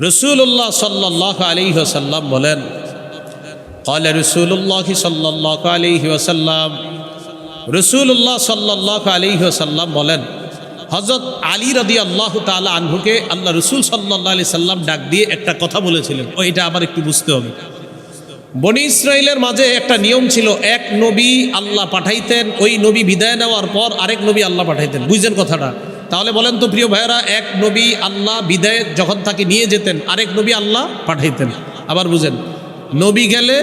রাসূলুল্লাহ সাল্লাল্লাহু আলাইহি ওয়াসাল্লাম বলেন, ক্বালা রাসূলুল্লাহ সাল্লাল্লাহু আলাইহি ওয়াসাল্লাম, রাসূলুল্লাহ সাল্লাল্লাহু আলাইহি ওয়াসাল্লাম বলেন, হযরত আলী রাদিয়াল্লাহু তাআলা আনহুকে আল্লাহ রাসূল সাল্লাল্লাহু আলাইহি সাল্লাম ডাক দিয়ে একটা কথা বলেছিলেন। ওইটা আবার একটু বুঝতে হবে। বনি ইসরাইলের মাঝে একটা নিয়ম ছিল, এক নবী আল্লাহ পাঠাইতেন, ওই নবী বিদায় নেওয়ার পর আরেক নবী আল্লাহ পাঠাইতেন। বুঝছেন কথাটা? তাহলে বলেন তো প্রিয় ভাইয়েরা, এক নবী আল্লাহ বিদায় যখন তাকে নিয়ে যেতেন, আরেক নবী আল্লাহ পাঠাইতেন। আবার বুঝেন, নবী গেলে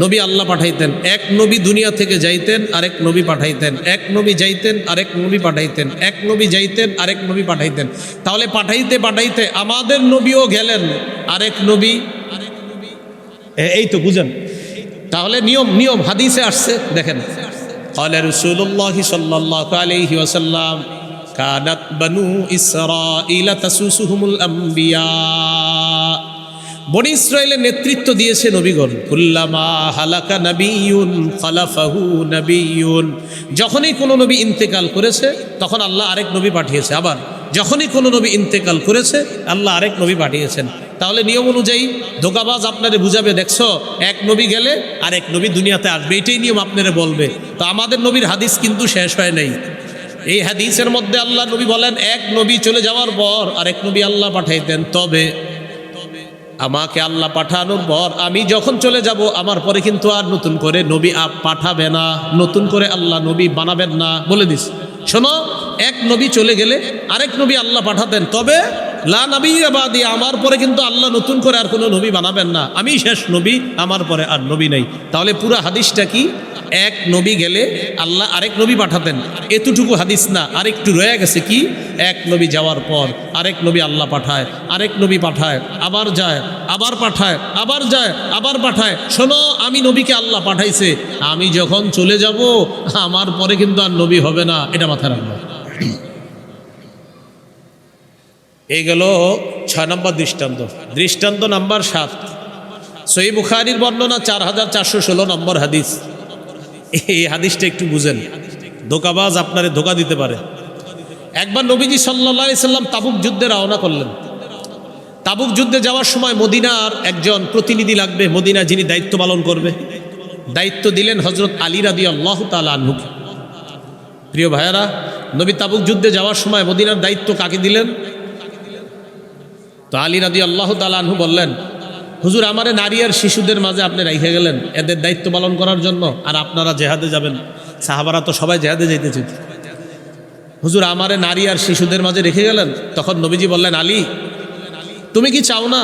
নবী আল্লাহ পাঠাইতেন, এক নবী দুনিয়া থেকে যাইতেন, আরেক নবী পাঠাইতেন, এক নবী যাইতেন, আরেক নবী পাঠাইতেন, এক নবী যাইতেন, আরেক নবী পাঠাইতেন। তাহলে পাঠাইতে পাঠাইতে আমাদের নবীও গেলেন, আরেক নবী, এই তো বুঝেন। তাহলে নিয়ম হাদিসে আসছে, দেখেন, ক্বালা রাসূলুল্লাহ সাল্লাল্লাহু আলাইহি ওয়াসাল্লাম, কানাত বানু ইসরাঈলা তাসুসুহুমুল আম্বিয়া। বনি ইসরাইলের নেতৃত্ব দিয়েছে নবীগণ। কুল্লামা হালাকা নাবিয়্যুন খালাফাহু নাবিয়্যুন, যখনই কোনো নবী ইন্তেকাল করেছে তখন আল্লাহ আরেক নবী পাঠিয়েছে। আবার যখনই কোনো নবী ইন্তেকাল করেছে আল্লাহ আরেক নবী পাঠিয়েছেন। তাহলে নিয়ম অনুযায়ী ধোঁকাবাজ আপনারে বুঝাবে, দেখছো এক নবী গেলে আরেক নবী দুনিয়াতে আসবে, এটাই নিয়ম আপনারে বলবে। তো আমাদের নবীর হাদিস কিন্তু শেষ হয় নাই। এই হাদিসের মধ্যে আল্লাহ নবী বলেন, এক নবী চলে যাওয়ার পর আরেক নবী আল্লাহ পাঠাইতেন, তবে আমাকে আল্লাহ পাঠানোর পর আমি যখন চলে যাব আমার পরে কিন্তু আর নতুন করে নবী পাঠাবে না, নতুন করে আল্লাহ নবী বানাবেন না। বলে দিস, শোনো, এক নবী চলে গেলে আরেক নবী আল্লাহ পাঠাতেন, তবে লা নবিয়্যা বাদি, আমার পরে কিন্তু আল্লাহ নতুন করে আর কোনো নবী বানাবেন না, আমি শেষ নবী, আমার পরে আর নবী নেই। তাহলে পুরো হাদিসটা কি? এক নবী গেলে আল্লাহ আরেক নবী পাঠাতেন, এতটুকু হাদিস না, আরেকটু রয়ে গেছে কি? এক নবী যাওয়ার পর আরেক নবী আল্লাহ পাঠায়, আরেক নবী পাঠায়, আবার যায়, আবার পাঠায়, আবার যায়, আবার পাঠায়। শোনো, আমি নবীকে আল্লাহ পাঠাইছে, আমি যখন চলে যাব আমার পরে কিন্তু আর নবী হবে না, এটা মাথায় রাখবো। এই গেল 6 নম্বর দৃষ্টান্ত। দৃষ্টান্ত নাম্বার 7, সহিহ বুখারীর বর্ণনা 4416 নম্বর হাদিস। এই হাদিসটা একটু বুঝেন, ধোঁকাবাজ আপনারে ধোঁকা দিতে পারে। একবার নবীজি সাল্লাল্লাহু আলাইহি সাল্লাম তাবুক যুদ্ধে রওনা করলেন। তাবুক যুদ্ধে যাওয়ার সময় মদিনার একজন প্রতিনিধি লাগবে, মদিনা যিনি দায়িত্ব পালন করবে, দায়িত্ব দিলেন হযরত আলী রাদিয়াল্লাহু তাআলা আনহুকে। প্রিয় ভাইয়েরা, নবী তাবুক যুদ্ধে যাওয়ার সময় মদিনার দায়িত্ব কাকে দিলেন? তো আলী রাদিয়াল্লাহু তাআলা আনহু বললেন, হুজুর, আমারে নারী আর শিশুদের মাঝে আপনি রেখে গেলেন এদের দায়িত্ব পালন করার জন্য, আর আপনারা জেহাদে যাবেন। সাহাবারা তো সবাই জেহাদে যাইতেছে। হুজুর, আমারে নারী আর শিশুদের মাঝে রেখে গেলেন। তখন নবীজি বললেন, আলী, তুমি কি চাও না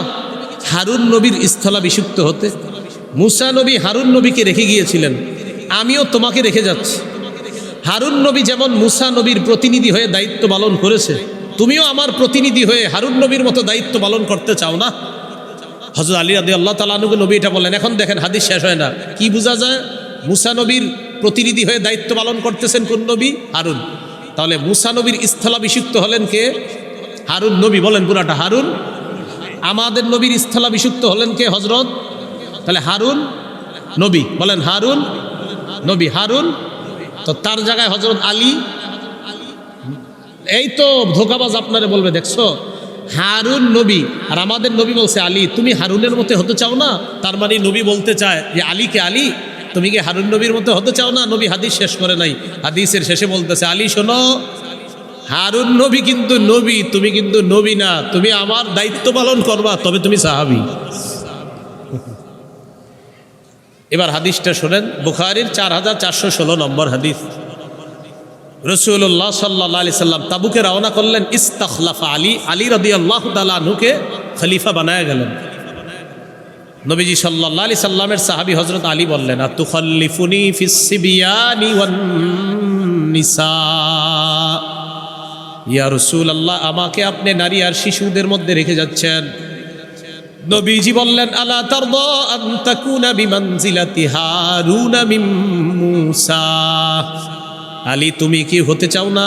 হারুন নবীর স্থলাভিষিক্ত হতে? মুসা নবী হারুন নবীকে রেখে গিয়েছিলেন, আমিও তোমাকে রেখে যাচ্ছি। হারুন নবী যেমন মুসা নবীর প্রতিনিধি হয়ে দায়িত্ব পালন করেছে, তুমিও আমার প্রতিনিধি হয়ে হারুন নবীর মতো দায়িত্ব পালন করতে চাও না? হযরত আলী রাদিয়াল্লাহু তাআলা আনহুকে নবী এটা বললেন। এখন দেখেন, হাদিস শেষ হয় না, কি বোঝা যায়? মুসা নবীর প্রতিনিধি হয়ে দায়িত্ব পালন করতেছেন কোন নবী? হারুন। তাহলে মুসা নবীর স্থলাভিষিক্ত হলেন কে? হারুন নবী। বলেন পুরাটা হারুন। আমাদের নবীর স্থলাভিষিক্ত হলেন কে? হযরত। তাহলে হারুন নবী। বলেন হারুন নবী, হারুন। তো তার জায়গায় হযরত আলী। এই তো ধোঁকাবাজ আপনারে বলবে, দেখছো হারুন নবী আর আমাদের নবী বলছে আলী, তুমি হারুনের মতো হতে চাও না? তার মানে নবী বলতে চায় যে আলীকে, আলী তুমি কি হারুন নবীর মতো হতে চাও না? নবী হাদিস শেষ করে নাই, হাদিসের শেষে বলতেছে, আলী শোনো, হারুন নবী কিন্তু নবী, তুমি কিন্তু নবী না, তুমি আমার দায়িত্ব পালন করবা, তবে তুমি সাহাবী। এবার হাদিসটা শোনেন, বুখারীর 4416 নম্বর হাদিস। রাসূলুল্লাহ সাল্লাল্লাহু আলাইহি সাল্লাম তাবুকে রওনা করলেন। ইস্তাখলাফা আলী, আলী রাদিয়াল্লাহু তাআলা আনহুকে খলিফা বানায়া গেলেন। নবীজি সাল্লাল্লাহু আলাইহি সাল্লামের সাহাবী হযরত আলী বললেন, আতুখাল্লিফুনি ফিস সিবিয়ানি ওয়ান নিসা। ইয়া রাসূলুল্লাহ, আমাকে আপনি নারী আর শিশুদের মধ্যে রেখে যাচ্ছেন। নবীজি বললেন, আলা তারদা আন তাকুনা বিমানজিলাতি হারুন মিন মূসা। আলী, তুমি কি হতে চাও না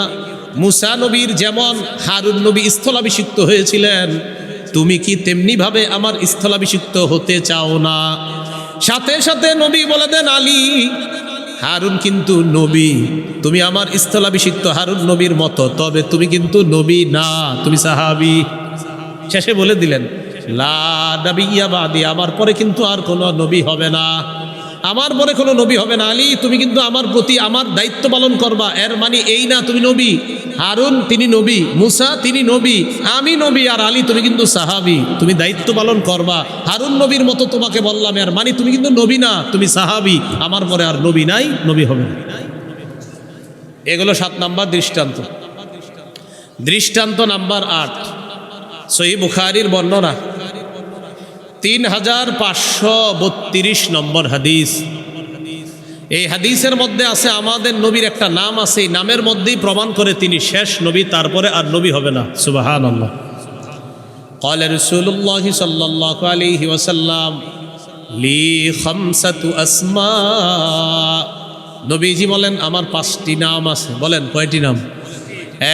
মুসা নবীর যেমন হারুন নবী স্থলাভিষিক্ত হয়েছিলেন, তুমি কি তেমনি ভাবে আমার স্থলাভিষিক্ত হতে চাও না? সাথে সাথে নবী বলে দেন, আলী, হারুন কিন্তু নবী, তুমি আমার স্থলাভিষিক্ত হারুন নবীর মতো, তবে তুমি কিন্তু নবী না, তুমি সাহাবী। শেষে বলে দিলেন লা নাবিয়্যা বাদি, আমার পরে কিন্তু আর কোনো নবী হবে না, আমার পরে কোনো নবী হবে না। আলী, তুমি কিন্তু আমার প্রতি আমার দায়িত্ব পালন করবা। এর মানে এই না তুমি নবী, হারুন তিনি নবী, মুসা তিনি নবী, আমি নবী, আর আলী তুমি কিন্তু সাহাবী, তুমি দায়িত্ব পালন করবা। হারুন নবীর মতো তোমাকে বললাম, এর মানে তুমি কিন্তু নবী না, তুমি সাহাবী, আমার পরে আর নবী নাই, নবী হবে না। এগুলো 7 নাম্বার দৃষ্টান্ত। দৃষ্টান্ত নাম্বার 8, সহিহ বুখারীর বর্ণনা 3532 নম্বর হাদিস। এই হাদিসের মধ্যে আছে আমাদের নবীর একটা নাম আছে, এই নামের মধ্যেই প্রমাণ করে তিনি শেষ নবী, তারপরে আর নবী হবে না। সুবহানাল্লাহ। قال رسول الله صلى الله عليه وسلم لي 5 أسماء, নবীজি বলেন আমার 5টি নাম আছে। বলেন কয়টি নাম?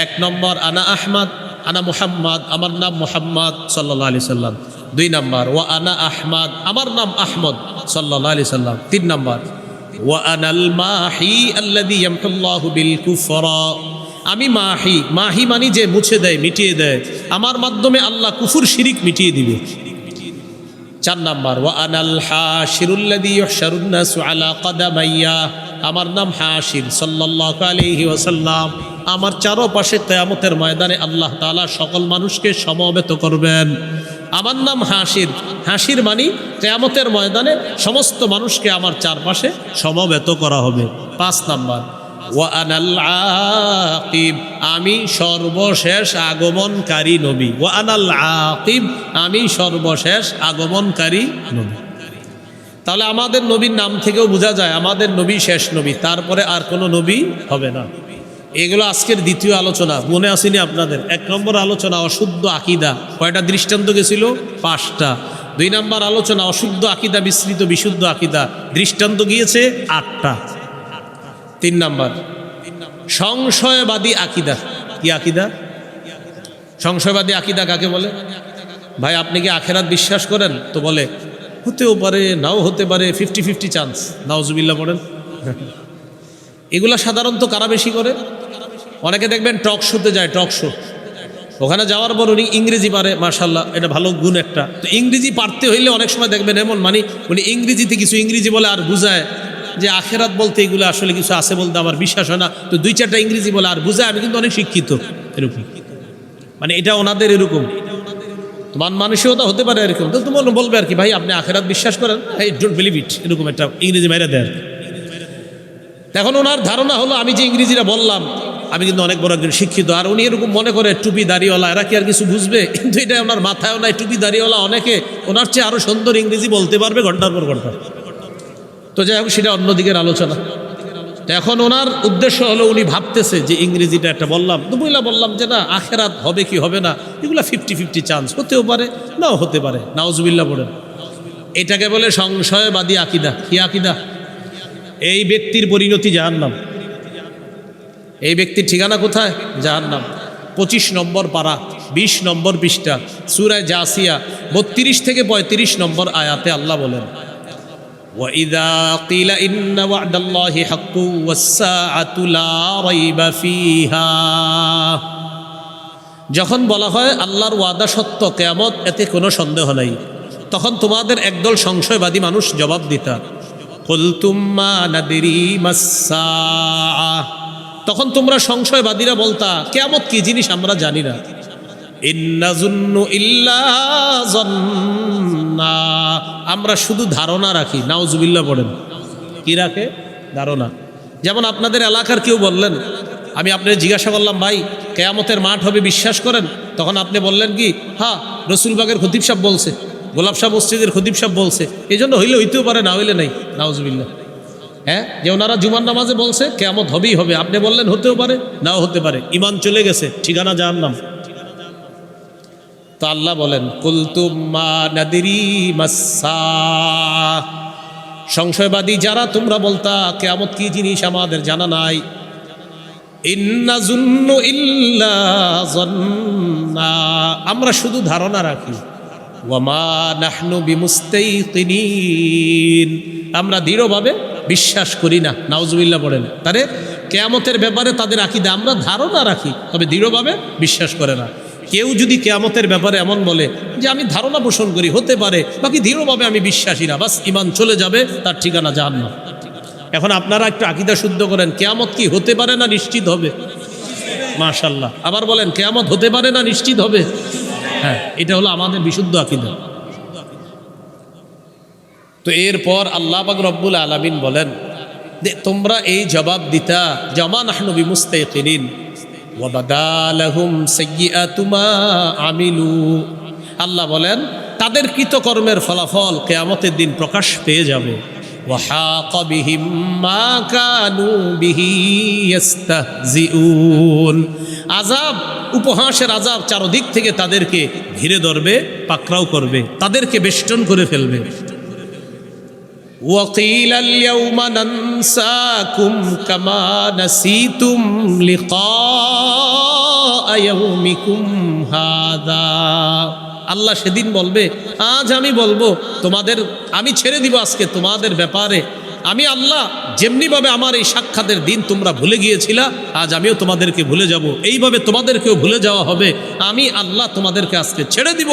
1 নম্বর আনা আহমদ, আনা মুহাম্মদ, আমার নাম মুহাম্মদ সাল্লাল্লাহু আলাইহি সাল্লাম। 2 নম্বর ওয়া আনা আহমদ, আমার নাম আহমদ সাল্লাল্লাহু আলাইহি সাল্লাম। 3 নম্বর ওয়া আনাল মাহি আল্লাযী ইয়ামহুল্লাহু বিল কুফরা, আমি মাহি, মাহি মানে যে মুছে দেয়, মিটিয়ে দেয়, আমার মাধ্যমে আল্লাহ কুফর শিরিক মিটিয়ে দিবে। 4 নম্বর ওয়া আনাল হাশিরুল্লাযী ইউহশারুন নাসু আলা কদামাইয়া, আমার নাম হাশির সাল্লাল্লাহু আলাইহি ওয়াসাল্লাম, আমার চারপাশে কিয়ামতের ময়দানে আল্লাহ তাআলা সকল মানুষকে সমবেত করবেন। আমার নাম হাশির, হাশির মানে কিয়ামতের ময়দানে সমস্ত মানুষকে আমার চারপাশে সমবেত করা হবে। 5 নম্বর ওয়া আনাল আকিব, আমি সর্বশেষ আগমনকারী নবী। ওয়া আনাল আকিব, আমি সর্বশেষ আগমনকারী নবী। তাহলে আমাদের নবীর নাম থেকেও বোঝা যায় আমাদের নবী শেষ নবী, তারপরে আর কোনো নবী হবে না। এগুলো আজকের দ্বিতীয় আলোচনা। মনে আসেনি আপনাদের? 1 নম্বর আলোচনা অশুদ্ধ আকীদা, কয়টা দৃষ্টান্ত গেছিল? 5টা। 2 নম্বর আলোচনা অশুদ্ধ আকীদা মিশ্রিত বিশুদ্ধ আকীদা, দৃষ্টান্ত গিয়েছে 8টা। 3 নম্বর সংশয়বাদী আকীদা। কি আকীদা? সংশয়বাদী আকীদা কাকে বলে? ভাই আপনি কি আখেরাত বিশ্বাস করেন? তো বলে হতেও পারে, নাও হতে পারে, 50-50 চান্স। নাউজুবিল্লাহ পড়েন। এগুলা সাধারণত কারা বেশি করে? অনেকে দেখবেন টক শোতে যায়, টক শো, ওখানে যাওয়ার পর উনি ইংরেজি পারে, মাশাআল্লাহ, এটা ভালো গুণ একটা। তো ইংরেজি পারতে হইলে অনেক সময় দেখবেন এমন মানে উনি ইংরেজিতে কিছু ইংরেজি বলে আর বুঝায় যে আখেরাত বলতে এগুলো আসলে কিছু আছে বলতে আমার বিশ্বাস হয় না, তো 2-4টা ইংরেজি বলে আর বুঝায় আমি কিন্তু অনেক শিক্ষিত, এরকম। মানে এটা ওনাদের এরকম মান মানসিকতা হতে পারে এরকম। তো তোমার বলবে আর কি, ভাই আপনি আখেরাত বিশ্বাস করেন? আই ডোন্ট বিলিভ ইট, এরকম একটা ইংরেজি মেরে দেয়। এখন ওনার ধারণা হলো আমি যে ইংরেজিটা বললাম আমি কিন্তু অনেক বড় একজন শিক্ষিত, আর উনি এরকম মনে করে টুপি দাড়িওয়ালা, এরা কি আর কিছু বুঝবে? কিন্তু এটা ওনার মাথায়ও নাই। টুপি দাড়িওয়ালা অনেকে ওনার চেয়ে আরও সুন্দর ইংরেজি বলতে পারবে ঘন্টার পর ঘন্টা। তো যাই হোক, সেটা অন্যদিকের আলোচনা। এখন ওনার উদ্দেশ্য হলো উনি ভাবতেছে যে ইংরেজিটা একটা বললাম, তো বললাম যে না আখেরাত হবে কি হবে না এগুলো 50-50 চান্স, হতেও পারে নাও হতে পারে। নাউজুবিল্লাহ পড়েন। এটাকে বলে সংশয়বাদী আকীদা। কি আকীদা? এই ব্যক্তির পরিণতি জাহান্নাম। এই ব্যক্তির ঠিকানা কোথায়? জাহান্নাম। 25 নম্বর পারা, 20 নম্বর পৃষ্ঠা, সূরা জাসিয়া 32 থেকে 35 নম্বর আয়াতে আল্লাহ বলেন وَإِذَا قِيلَ إِنَّ وَعْدَ اللَّهِ حَقٌّ وَالسَّاعَةُ لَا رَيْبَ فِيهَا, যখন বলা হয় আল্লাহর ওয়াদা সত্য, কিয়ামত এতে কোনো সন্দেহ নাই, তখন তোমাদের একদল সংশয়বাদী মানুষ জবাব দিতা কুলতুম মা নাদরি মাস-সাআ, তখন তোমরা সংশয়বাদীরা বলতা কিয়ামত কি জিনিস আমরা জানি না। ইন্নাযুন্নু ইল্লা যান্না, আমরা শুধু ধারণা রাখি। নাউজুবিল্লাহ পড়েন। কি রাখে? ধারণা। যেমন আপনাদের এলাকার কেউ বললেন, আমি আপনাকে জিজ্ঞাসা করলাম ভাই কিয়ামতের মাঠ হবে বিশ্বাস করেন? তখন আপনি বললেন কি, হ্যাঁ রসুলবাগের খতিব সাহেব বলছে, গোলাপ শাহ মসজিদের খতিব সাহেব বলছে, এই জন্য হইলে হইতেও পারে, না হইলে নাই। নাউজুবিল্লাহ। হ্যাঁ, যে ওনারা জুমার নামাজে বলছে কিয়ামত হবেই হবে, আপনি বললেন হতেও পারে নাও হতে পারে, ইমান চলে গেছে, ঠিকানা জাহান্নাম। তো আল্লাহ বলেন কুলতুম মা নাদরি মাস-সাআ, সংশয়বাদী যারা তোমরা বলতা কিয়ামত কি জিনিস আমাদের জানা নাই। ইন্নাযুন্নু ইল্লা যান্না, আমরা শুধু ধারণা রাখি। ওয়া মা নাহনু বিমুস্তাইকিনিন, আমরা দৃঢ়ভাবে বিশ্বাস করি না, নাউজুবিল্লাহ পড়েন। তারে কেয়ামতের ব্যাপারে তাদের আকীদা আমরা ধারণা রাখি, তবে দৃঢ়ভাবে বিশ্বাস করে না। কেউ যদি কেয়ামতের ব্যাপারে এমন বলে যে আমি ধারণা পোষণ করি, হতে পারে, বাকি দৃঢ়ভাবে আমি বিশ্বাসী না, বাস ইমান চলে যাবে, তার ঠিকানা জাহান্নাম। এখন আপনারা একটু আকীদা শুদ্ধ করেন, কেয়ামত কি হতে পারে না নিশ্চিত হবে? মাশাআল্লাহ। আবার বলেন, কেয়ামত হতে পারে না নিশ্চিত হবে? হ্যাঁ, এটা হলো আমাদের বিশুদ্ধ আকীদা। তো এরপর আল্লাহ পাক রব্বুল আলামিন বলেন যে তোমরা এই জবাব দিতা জামা নাহনু বিমুস্তাইকিনিন ওয়া বাদালাহুম সাইয়্যাতু মা আমিলু। আল্লাহ বলেন তাদের কৃতকর্মের ফলাফল কিয়ামতের দিন প্রকাশ পেয়ে যাবে। ওয়া হাকা বিহিম মা কানু বিহি ইস্তাহজিউন। আযাব, উপহাসের আযাব চারদিক থেকে তাদেরকে ঘিরে ধরবে, পাকড়াও করবে, তাদেরকে বেষ্টন করে ফেলবে। وقيل اليوم ننساكم كما نسيتم لقاء يومكم هذا। আল্লাহ সেদিন বলবে, আজ আমি বলবো তোমাদের, আমি ছেড়ে দিব আজকে তোমাদের ব্যাপারে। আমি আল্লাহ যেমনিভাবে আমার এই সাক্ষাতের দিন তোমরা ভুলে গিয়েছিলা, আজ আমিও তোমাদেরকে ভুলে যাব, এইভাবে তোমাদেরকেও ভুলে যাওয়া হবে। আমি আল্লাহ তোমাদেরকে আজকে ছেড়ে দিব,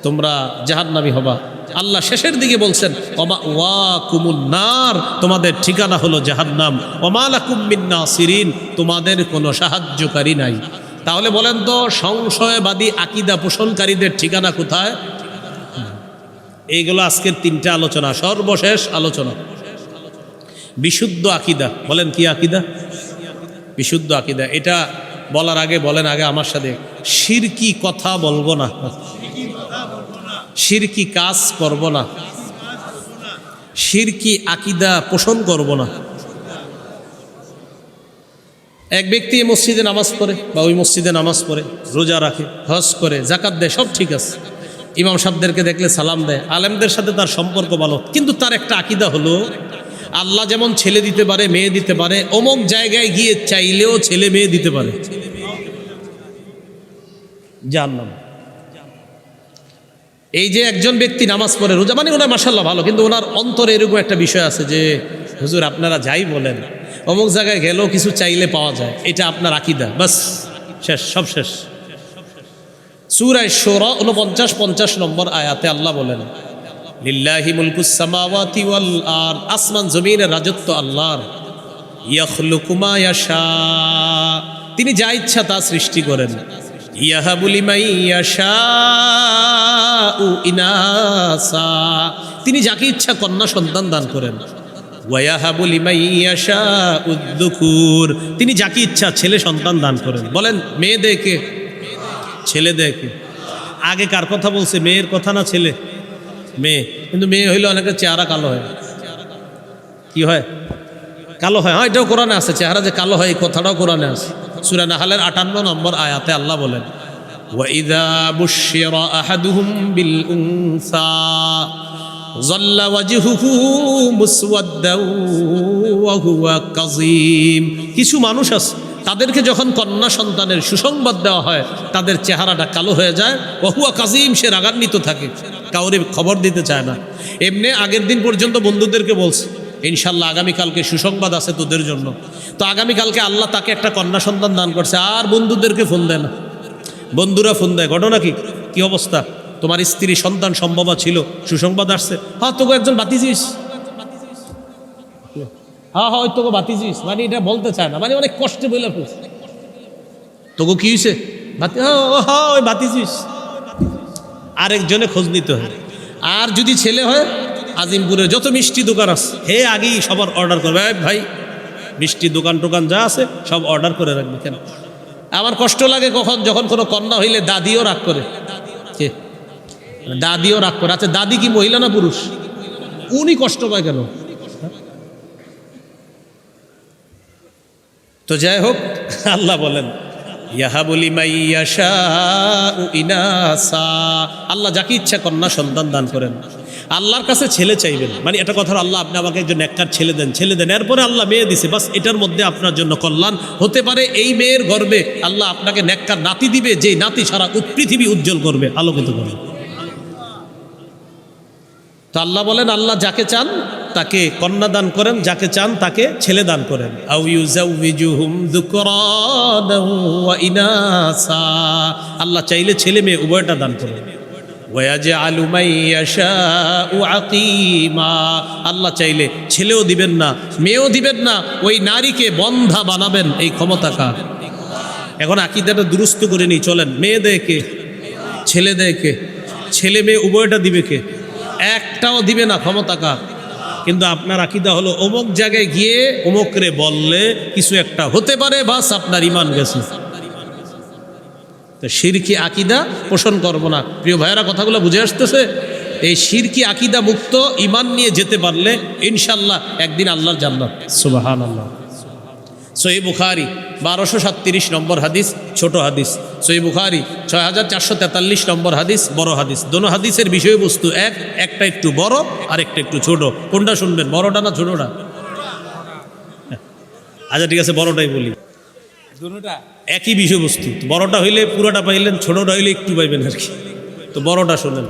তোমরা জাহান্নামী হবা। আল্লাহ শেষের দিকে বলছেন ওমা ওয়া কুমুন নার, তোমাদের ঠিকানা হলো জাহান্নাম। ওমা লাকুম মিন নাসিরিন, তোমাদের কোনো সাহায্যকারী নাই। তাহলে বলেন তো, সংশয়বাদী আকীদা পোষণকারীদের ঠিকানা কোথায়? এইগুলো আজকের তিনটা আলোচনা, সর্বশেষ আলোচনা বিশুদ্ধ আকীদা। বলেন কি আকীদা? বিশুদ্ধ আকীদা। এটা বলার আগে বলেন আগে আমার সাথে, শিরকি কথা বলবো না, শিরকি কাজ করব না, শিরকি আকীদা পোষণ করব না। এক ব্যক্তি এই মসজিদে নামাজ পড়ে বা ওই মসজিদে নামাজ পড়ে, রোজা রাখে, হজ করে, যাকাত দেয়, সব ঠিক আছে, ইমাম সাহেবদেরকে দেখলে সালাম দেয়, আলেমদের সাথে তার সম্পর্ক ভালো, কিন্তু তার একটা আকীদা হলো আল্লাহ যেমন ছেলে দিতে পারে, মেয়ে দিতে পারে, অমুক জায়গায় গিয়ে চাইলেও ছেলে মেয়ে দিতে পারে, জাহান্নাম। এই যে একজন ব্যক্তি নামাজ পড়ে, রোজা, মানে ওনার মাশাআল্লাহ ভালো, কিন্তু ওনার অন্তরে এরকম একটা বিষয় আছে যে হুজুর আপনারা যাই বলেন, অমুক জায়গায় গেলেও কিছু চাইলে পাওয়া যায়, এটা আপনার আকীদা, বাস শেষ, সব শেষ। সূরা শুরা 49-50 নম্বর আয়াতে আল্লাহ বলেন লিল্লাহি মুলকুস সামাওয়াতি ওয়াল আরদ, আসমান জমিনের রাজত্ব আল্লাহর। ইয়াখলুকু মা ইয়াশা, তিনি যা ইচ্ছা তা সৃষ্টি করেন। ইয়াহাবু লিমান ইয়াশাউ ইনাসা, তিনি যাকে ইচ্ছা কন্যা সন্তান দান করেন। ওয়ায়াহাবু লিমান ইয়াশাউ যুকুর, তিনি যাকে ইচ্ছা ছেলে সন্তান দান করেন। বলেন মেয়ে দেয় কে? ছেলে দেয় কে? আগে কার কথা বলছে? মেয়ের কথা না ছেলে? মেয়ে। কিন্তু মেয়ে হইলে অনেকের চেহারা কালো হয়। কি হয়? কালো হয়। হ্যাঁ, এটাও কোরআনে আছে, চেহারা যে কালো হয় এই কথাটাও কোরআনে আছে। সূরা নাহলের 58 নম্বর আয়াতে আল্লাহ বলেন ওয়াইযা বুশশিরা আহাদুহুম বিল উনসা যাল্লা ওয়াজহুহু মুসওয়াদ্দাও ওয়া হুয়া কাযীম। কিছু মানুষ আছে তাদেরকে যখন কন্যা সন্তানের সুসংবাদ দেওয়া হয় তাদের চেহারাটা কালো হয়ে যায়। ওয়া হুয়া কাযীম, সে রাগান্বিত থাকে, কাউরে খবর দিতে চায় না। এমনি আগের দিন পর্যন্ত বন্ধুদেরকে বলছে ইনশাল্লাহ আগামীকালকে সুসংবাদ আছে তোদের জন্য। তো আগামীকালকে আল্লাহ তাকে একটা কন্যা সন্তান দান করছে, আর বন্ধুদেরকে ফোন দেয় না। বন্ধুরা ফোন দেয়, ঘটনা কি, কি অবস্থা, তোমার স্ত্রী সন্তান সম্ভবা ছিল, সুসংবাদ আসছে। হ্যাঁ তোকে একজন বাতিজিস, হ্যাঁ ওই তোকে বাতিজিস, মানে এটা বলতে চায় না, মানে অনেক কষ্টে বলে ফেলছে। তোকে কি হয়েছে? হ্যাঁ ওই বাতিজিস। আরেকজনে খোঁজ নিতে হয়। আর যদি ছেলে হয়, আজিমপুরের যত মিষ্টি দোকান আছে হে আগেই সবার অর্ডার করবে, ভাই মিষ্টি দোকান টোকান যা আছে সব অর্ডার করে রাখবে। কেন? আমার কষ্ট লাগে কখন, যখন কোনো কন্যা হইলে দাদিও রাগ করে। কে? দাদিও রাগ করে। আচ্ছা দাদি কি মহিলা না পুরুষ? উনি কষ্ট পায় কেন? তো যাই হোক, আল্লাহ বলেন ইয়াহাবু লিমান ইয়াশাউ ইনাসা, আল্লাহ যাকে ইচ্ছা কন্যা সন্তান দান করেন। আল্লাহর কাছে ছেলে চাইবেন, মানে এটা কথা, আল্লাহ আপনি আমাকে একজন নেককার ছেলে দেন, ছেলে দেন। এরপরে আল্লাহ মেয়ে দিছে, বাস এটার মধ্যে আপনার জন্য কল্যাণ হতে পারে। এই মেয়ের গর্বে আল্লাহ আপনাকে নেককার নাতি দিবে, যে নাতি সারা পৃথিবী উজ্জ্বল করবে, আলোকিত করবে। তো আল্লাহ বলেন আল্লাহ যাকে চান তাকে কন্যা দান করেন, যাকে চান তাকে ছেলে দান করেন। আও ইউজাউযিজুহুম যুকরানাও ওয়া ইনাসা, আল্লাহ চাইলে ছেলে মেয়ে উভয়টা দান করেন। ওয়াজআলু মান ইয়াশাউ আকিমা, আল্লাহ চাইলে ছেলেও দিবেন না মেয়েও দিবেন না, ওই নারীকে বন্ধা বানাবেন, এই ক্ষমতা কার? এখন আকীদাটা দুরুস্ত করে নিই, চলেন। মেয়ে দেয় কে? ছেলে দেয় কে? ছেলে মেয়ে উভয়টা দিবে কে? একটাও দিবে না, ক্ষমতা কার? কিন্তু আপনার আকীদা হলো অমুক জায়গায় গিয়ে অমুকরে বললে কিছু একটা হতে পারে, বাস আপনার ঈমান গেছে। তো শিরকি আকীদা পোষণ করব না। প্রিয় ভাইয়েরা, কথাগুলো বুঝে আসতেছে? এই শিরকি আকীদা মুক্ত ঈমান নিয়ে যেতে পারলে ইনশাল্লাহ একদিন আল্লাহর জান্নাত। সুবহানাল্লাহ। সহিহ বুখারী 1237 নম্বর হাদিস, ছোট হাদিস। সহিহ বুখারী 6443 নম্বর হাদিস, বড় হাদিস। দোনো হাদিসের বিষয়বস্তু এক, একটা একটু বড় আর একটা একটু ছোট। কোনটা শুনবেন, বড়টা না ছোটটা? আচ্ছা ঠিক আছে, বড়টাই বলি। দুটোটা একই বিষয়বস্তু। বড়টা হইলে পুরোটা পাইলেন, ছোটটা হইলে একটু পাইবেন আর কি। তো বড়টা শোনেন।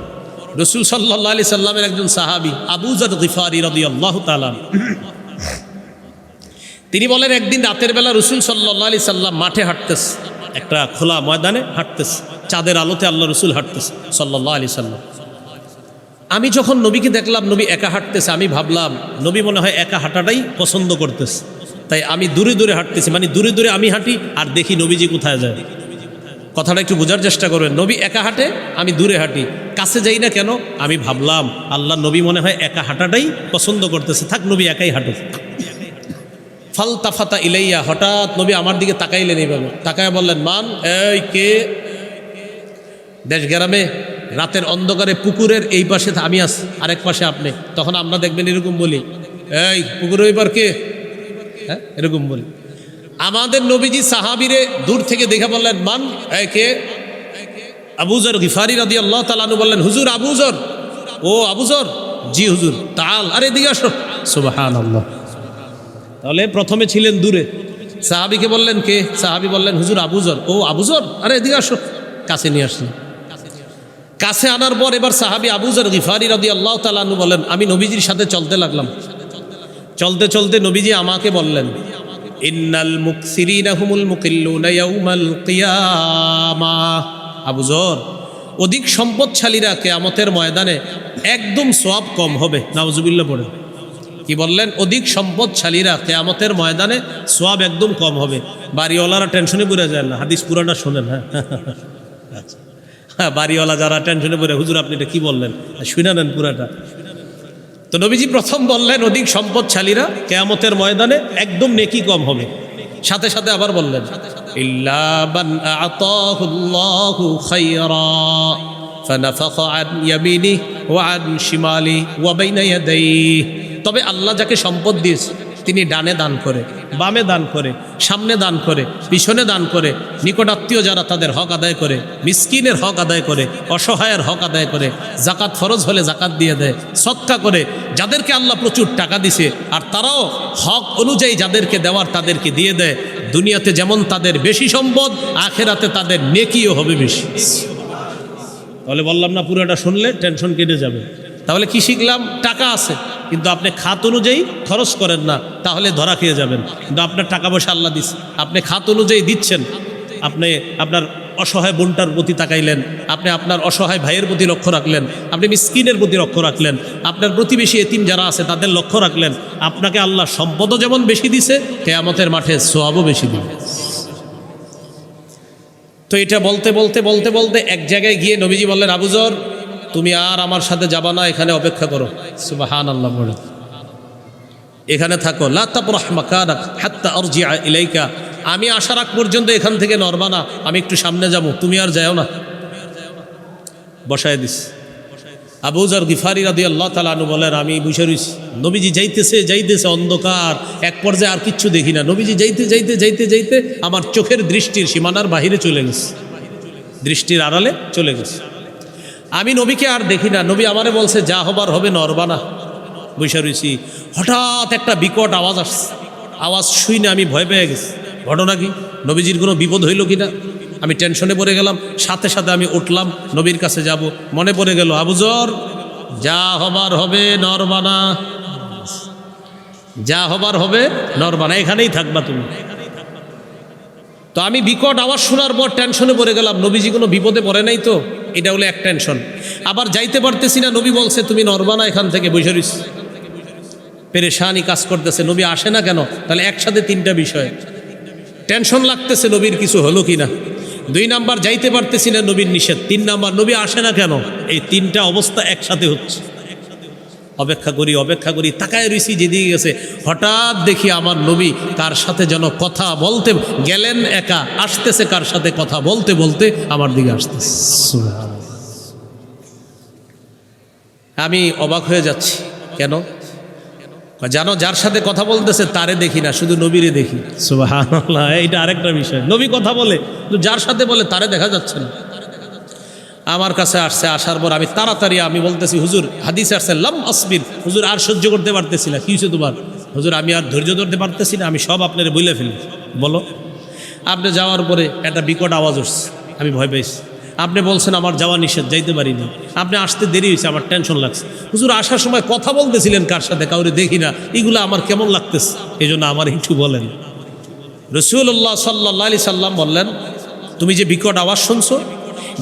রাসূল সাল্লাল্লাহু আলাইহি সাল্লামের একজন সাহাবী আবু যর গিফারি রাদিয়াল্লাহু তাআলা, তিনি বলেন একদিন রাতের বেলা রাসূল সাল্লাল্লাহু আলাইহি সাল্লাম মাঠে হাঁটতেছে, একটা খোলা ময়দানে হাঁটতেছে, চাঁদের আলোতে আল্লাহ রাসূল হাঁটতেছে সাল্লাল্লাহু আলাইহি সাল্লাম। আমি যখন নবীকে দেখলাম নবী একা হাঁটতেছে, আমি ভাবলাম নবী মনে হয় একা হাঁটাটাই পছন্দ করতেছে, তাই আমি দূরে দূরে হাঁটতেছি, মানে দূরে দূরে আমি হাঁটি আর দেখি নবীজি কোথায় যায়। কথাটা একটু বোঝার চেষ্টা করবেন। নবী একা হাঁটে, আমি দূরে হাঁটি, কাছে যাই না কেন? আমি ভাবলাম আল্লাহ নবী মনে হয় একা হাঁটাটাই পছন্দ করতেছে, থাক নবী একাই হাঁটুক। ফালতাফাতা ইলাইয়া, হঠাৎ নবী আমার দিকে তাকাইলেন, এইভাবে তাকায় বললেন, মান, এই কে? দেশ গ্রামে রাতের অন্ধকারে পুকুরের এই পাশে আমি আছি, আরেক পাশে আপনি। তখন আমরা দেখবেন এরকম বলি, এই পুকুরের ওই পার কে? হ্যাঁ, এরকম বলি। আমাদের নবীজি সাহাবীরে দূর থেকে দেখে বললেন, মান, এই কে? আবু যর গিফারি রাদিয়াল্লাহু তাআলা আনহু বললেন, হুজুর আবু যর। ও আবু যর? জি হুজুর। তাল, আরে এদিকে আসো। সুবহানাল্লাহ। তাহলে প্রথমে ছিলেন দূরে, সাহাবীকে বললেন কে? সাহাবী বললেন হুজুর আবু যর। ও আবু যর, আরে এদিকে আসো। কাছে নিয়ে আসলেন। কাছে আনার পর এবার সাহাবী আবু যর গিফারি রাদিয়াল্লাহু তাআলা আনহু বলেন, আমি নবীজির সাথে চলতে লাগলাম। চলতে চলতে নবীজি আমাকে বললেন, ইন্নাল মুকসিরিনা হুমুল মুকিল্লুনা ইয়াউমাল কিয়ামাহ। আবু যর, অধিক সম্পদশালীরা কিয়ামতের ময়দানে একদম সওয়াব কম হবে। নাউজুবিল্লাহ পড়ে। কি বললেন? অধিক সম্পদশালীরা কিয়ামতের ময়দানে সওয়াব একদম কম হবে। বাড়িওয়ালারা টেনশনে পড়ে যায় না। হাদিস পুরাটা শোনেন। হ্যাঁ, বাড়িওয়ালা যারা টেনশনে পড়ে, হুজুর আপনি এটা কি বললেন, শুনে নেন পুরাটা। তো নবীজি প্রথম বললেন অধিক সম্পদশালীরা কিয়ামতের ময়দানে একদম নেকি কম হবে। সাথে সাথে আবার বললেন, ইল্লা মান আতাহুল্লাহু খায়রা ফানাফাখা আন ইয়ামিনিহি ওয়া আন শিমালিহি ওয়া বাইনা ইয়াদাইহি। তবে আল্লাহ যাকে সম্পদ দিয়েছে তিনি ডানে দান করে, বামে দান করে, সামনে দান করে, পিছনে দান করে, নিকটাত্মীয় যারা তাদের হক আদায় করে, মিসকিনের হক আদায় করে, অসহায়ের হক আদায় করে, জাকাত ফরজ হলে জাকাত দিয়ে দেয়, সদকা করে, যাদেরকে আল্লাহ প্রচুর টাকা দিছে আর তারাও হক অনুযায়ী যাদেরকে দেওয়ার তাদেরকে দিয়ে দেয়। দুনিয়াতে যেমন তাদের বেশি সম্পদ, আখেরাতে তাদের নেকিও হবে বেশি। তাহলে বললাম না, পুরোটা শুনলে টেনশন কেটে যাবে। তাহলে কি শিখলাম? টাকা আছে কিন্তু আপনি খাত অনুযায়ী খরচ করেন না, তাহলে ধরা খেয়ে যাবেন। কিন্তু আপনার টাকা পয়সা আল্লাহ দিচ্ছে, আপনি খাত অনুযায়ী দিচ্ছেন, আপনি আপনার অসহায় বোনটার প্রতি তাকাইলেন, আপনি আপনার অসহায় ভাইয়ের প্রতি লক্ষ্য রাখলেন, আপনি মিসকিনের প্রতি লক্ষ্য রাখলেন, আপনার প্রতিবেশী এতিম যারা আছে তাদের লক্ষ্য রাখলেন, আপনাকে আল্লাহ সম্পদও যেমন বেশি দিছে, কিয়ামতের মাঠে সওয়াবও বেশি দিবে। তো এটা বলতে বলতে বলতে বলতে এক জায়গায় গিয়ে নবীজি বললেন, আবু যর তুমি আর আমার সাথে যাবা না, এখানে অপেক্ষা করো। সুবহানাল্লাহ বলে, এখানে থাকো। লা তাবরাহ মাকানাক হাত্তা আরজিআ ইলাইকা। আমি আসার আগ পর্যন্ত এখান থেকে নড়বা না, আমি একটু সামনে যাব, তুমি আর যাও না। বসায় দিস। আবু যর গিফারি রাদিয়াল্লাহু তাআলা আনহু বলেন, আমি বসে রইছি। নবীজি যাইতেছে যাইতেছে, অন্ধকার, এক পর্যায়ে আর কিচ্ছু দেখি না। নবীজি যাইতে যাইতে যাইতে যাইতে আমার চোখের দৃষ্টির সীমানার বাহিরে চলে গেছে, দৃষ্টির আড়ালে চলে গেছে। আমি নবীকে আর দেখি না। নবী আমারে বলছে, যা হবার হবে, নড়বা না। বসে রইছি। হঠাৎ একটা বিকট আওয়াজ আসছে। আওয়াজ শুনে আমি ভয় পেয়ে গেছি। ঘটনা কি? নবীজির কোনো বিপদ হইল কিনা? আমি টেনশনে পড়ে গেলাম। সাথে সাথে আমি উঠলাম, নবীর কাছে যাব। মনে পড়ে গেল, আবু যর যা হবার হবে, নড়বা না। যা হবার হবে, নড়বা না, এখানেই থাকবা তুমি। তো আমি বিকট আওয়াজ শোনার পর টেনশনে পড়ে গেলাম, নবীজি কোনো বিপদে পড়ে নাই তো, এটা হলো এক টেনশন। আবার যাইতে পারতেছি না, নবী বলছে তুমি নড়বা না, এখান থেকে বসে রইছ, পেরেশানি কাজ করতেছে, নবী আসে না কেন? তাহলে একসাথে তিনটা বিষয়, টেনশন লাগতেছে নবীর কিছু হলো কিনা, 2 নাম্বার যাইতে পারতেছি না, নবীর নিষেধ, 3 নাম্বার নবী আসে না কেন। এই তিনটা অবস্থা একসাথে হচ্ছে। অপেক্ষা করি তাকায় রইছি যেদিকে গেছে, হঠাৎ দেখি আমার নবী কার সাথে যেন কথা বলতে গেলেন, একা আসতেছে, কার সাথে কথা বলতে বলতে আমার দিকে আসতেছে। আমি অবাক হয়ে যাচ্ছি, কেন জানো? যার সাথে কথা বলতেছে তারে দেখি না, শুধু নবীরে দেখি। সুবহানাল্লাহ, এইটা আরেকটা বিষয়। নবী কথা বলে, যার সাথে বলে তারে দেখা যাচ্ছে না। আমার কাছে আসছে, আসার পর আমি তাড়াতাড়ি আমি বলতেছি, হুজুর হাদিসে আসছে লাম আসবির, হুজুর আর সহ্য করতে পারতেছি না। কি হয়েছে তোমার? হুজুর আমি আর ধৈর্য ধরতে পারতেছি না, আমি সব আপনারে বলে ফেলি। বলো। আপনি যাওয়ার পরে একটা বিকট আওয়াজ উঠছে, আমি ভয় পেয়েছি। আপনি বলছেন আমার যাওয়া নিষেধ, যাইতে পারিনি। আপনি আসতে দেরি হয়েছে, আমার টেনশন লাগছে। হুজুর আসার সময় কথা বলতেছিলেন কার সাথে, কাউরে দেখি না, এগুলো আমার কেমন লাগতেছে, এই জন্য আমার একটু বলেন। রাসূলুল্লাহ সাল্লাল্লাহু আলাইহি সাল্লাম বললেন, তুমি যে বিকট আওয়াজ শুনছো,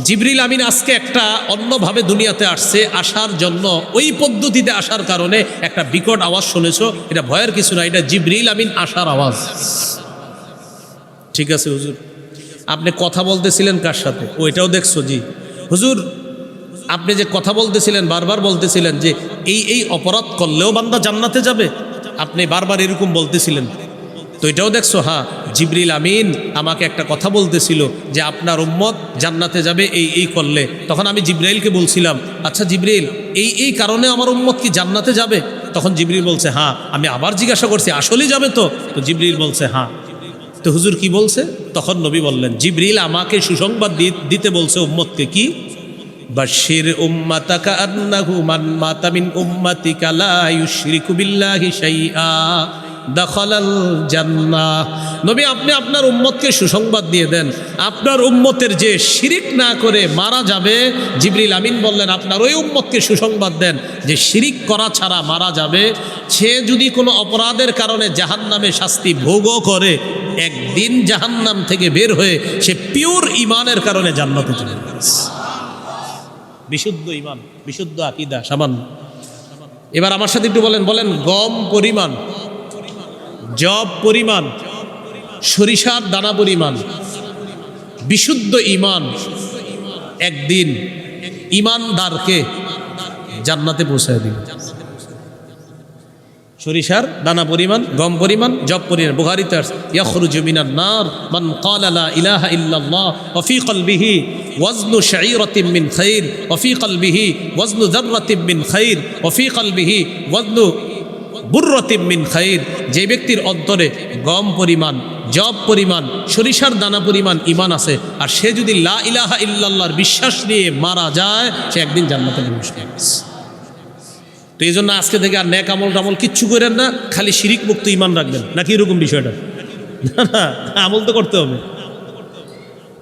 জিবরিল আমিন আজকে একটা অন্যভাবে দুনিয়াতে আসছে, আসার জন্য ওই পদ্ধতিতে আসার কারণে একটা বিকট আওয়াজ শুনেছো, এটা ভয়ের কিছু না, এটা জিবরিল আমিন আসার আওয়াজ। ঠিক আছে হুজুর, আপনি কথা বলতেছিলেন কার সাথে? ওইটাও দেখছো? জি হুজুর, আপনি যে কথা বলতেছিলেন, বারবার বলতেছিলেন যে এই অপরাধ করলেও বান্দা জান্নাতে যাবে, আপনি বারবার এরকম বলতেছিলেন, তো এটাও দেখছো? হ্যাঁ, জিবরিল আমিন আমাকে একটা কথা বলতেছিল যে আপনার উম্মত জান্নাতে যাবে এই করলে। তখন আমি জিবরাইলকে বলছিলাম, আচ্ছা জিবরিল, এই কারণে আমার উম্মত কি জান্নাতে যাবে? তখন জিবরিল বলছে হ্যাঁ। আমি আবার জিজ্ঞাসা করছি, আসলেই যাবে তো? তো জিবরিল বলছে হ্যাঁ। তো হুজুর কি বলছে? তখন নবী বললেন, জিবরিল আমাকে সুসংবাদ দিতে বলছে উম্মতকে, কি? বাশির উম্মাতাকা আন্নাহু মান মাতা মিন উম্মাতিকা লা ইউশরিকু বিল্লাহি শাইআ দাখালাল জান্নাহ। নবী আপনি আপনার উম্মতকে সুসংবাদ দিয়ে দেন, আপনার উম্মতের যে শিরিক না করে মারা যাবে, জিবরিল আমিন বললেন আপনার ওই উম্মতকে সুসংবাদ দেন যে শিরিক করা ছাড়া মারা যাবে, সে যদি কোনো অপরাধের কারণে জাহান্নামে শাস্তি ভোগও করে, একদিন জাহান্নাম থেকে বের হয়ে সে পিওর ইমানের কারণে জান্নাতে চলে যাবে। বিশুদ্ধ ইমান, বিশুদ্ধ আকীদা, সামান্য। এবার আমার সাথে একটু বলেন গম পরিমাণ, জব পরিমাণ, সরিষার দানা পরিমাণ বিশুদ্ধ ইমান একদিন ইমানদারকে জান্নাতে পৌঁছায় দিবে। সরিষার দানা পরিমাণ, গম পরিমাণ, জব পরিমাণ। বুখারীতে আছে, ইয়াখরুজু মিনান নার মান ক্বালা লা ইলাহা ইল্লাল্লাহ ওয়া ফী কলবিহি ওয়াজনু শাঈরাতিন মিন খাইর ওয়া ফী কলবিহি ওয়াজনু যাররাতিন মিন খাইর ওয়া ফী কলবিহি ওয়াজনু বুররাতিন মিন খাইর। যে ব্যক্তির অন্তরে গম পরিমাণ, জব পরিমাণ, সরিষার দানা পরিমাণ ইমান আছে, আর সে যদি লা ইলাহা ইল্লাল্লাহর বিশ্বাস নিয়ে মারা যায়, সে একদিন জান্নাতে প্রবেশ করবে। তো এই জন্য আজকে থেকে আর নেক আমল টামল কিচ্ছু করেন না, খালি শিরিক মুক্ত ইমান রাখবেন, নাকি এরকম বিষয়টা? না, আমল তো করতে হবে,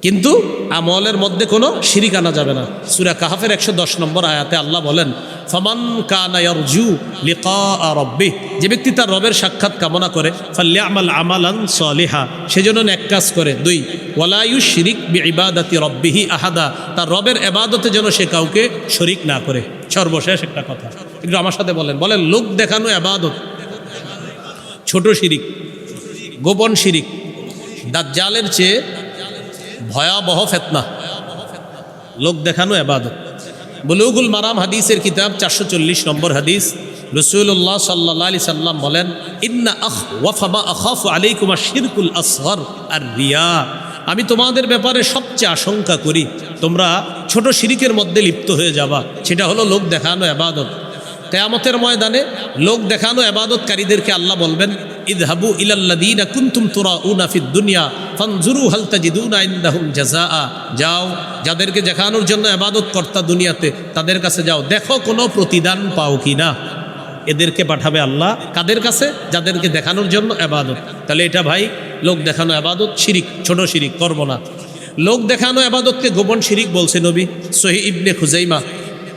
কিন্তু আমলের মধ্যে কোনো শিরিক আনা যাবে না। সূরা কাহফের 110 নম্বর আয়াতে আল্লাহ বলেন, ফামান কানা ইয়ারজু লিকা রাব্বিহ, যে ব্যক্তি তার রবের সাক্ষাৎ কামনা করে, ফালইআমাল আমালান সালিহা, সেজন্য নেক কাজ করে। 2, ওয়ালা ইউশরিক বিইবাদাতি রাব্বিহি আহাদা, তার রবের ইবাদতে যেন সে কাউকে শরীক না করে। সর্বশেষ একটা কথা একটু আমার সাথে বলেন লোক দেখানো ইবাদত ছোট শিরিক, গোপন শিরিক, দাজ্জালের চেয়ে ভয়াবহ ফিতনা লোক দেখানো ইবাদত। বুলুগুল মারাম হাদিসের কিতাব 440 নম্বর হাদিস, রাসূলুল্লাহ সাল্লাল্লাহু আলাইহি সাল্লাম বলেন, ইন্না আখওয়াফা মা আখাফু আলাইকুম আশ-শিরকুল আসগর আর রিয়া, আমি তোমাদের ব্যাপারে সবচেয়ে আশঙ্কা করি তোমরা ছোট শিরিকের মধ্যে লিপ্ত হয়ে যাবা, সেটা হলো লোক দেখানো ইবাদত। কিয়ামতের ময়দানে লোক দেখানো ইবাদতকারীদেরকে আল্লাহ বলবেন, ইযহাবু ইলাল্লাযীনা কুনতুম তুরাউনা ফিদ দুনিয়া ফানজুরু হাল তাজিদুনা ইনদাহুম জাযাআ, যাও যাদেরকে দেখানোর জন্য ইবাদত করতা দুনিয়াতে, তাদের কাছে যাও, দেখো কোনো প্রতিদান পাও কিনা। এদেরকে পাঠাবে আল্লাহ কাদের কাছে? যাদেরকে দেখানোর জন্য ইবাদত। তাহলে এটা ভাই লোক দেখানো ইবাদত শিরিক, ছোট শিরিক করব না। লোক দেখানো ইবাদতকে গোপন শিরিক বলছে নবী। সহিহ ইবনে খুজাইমা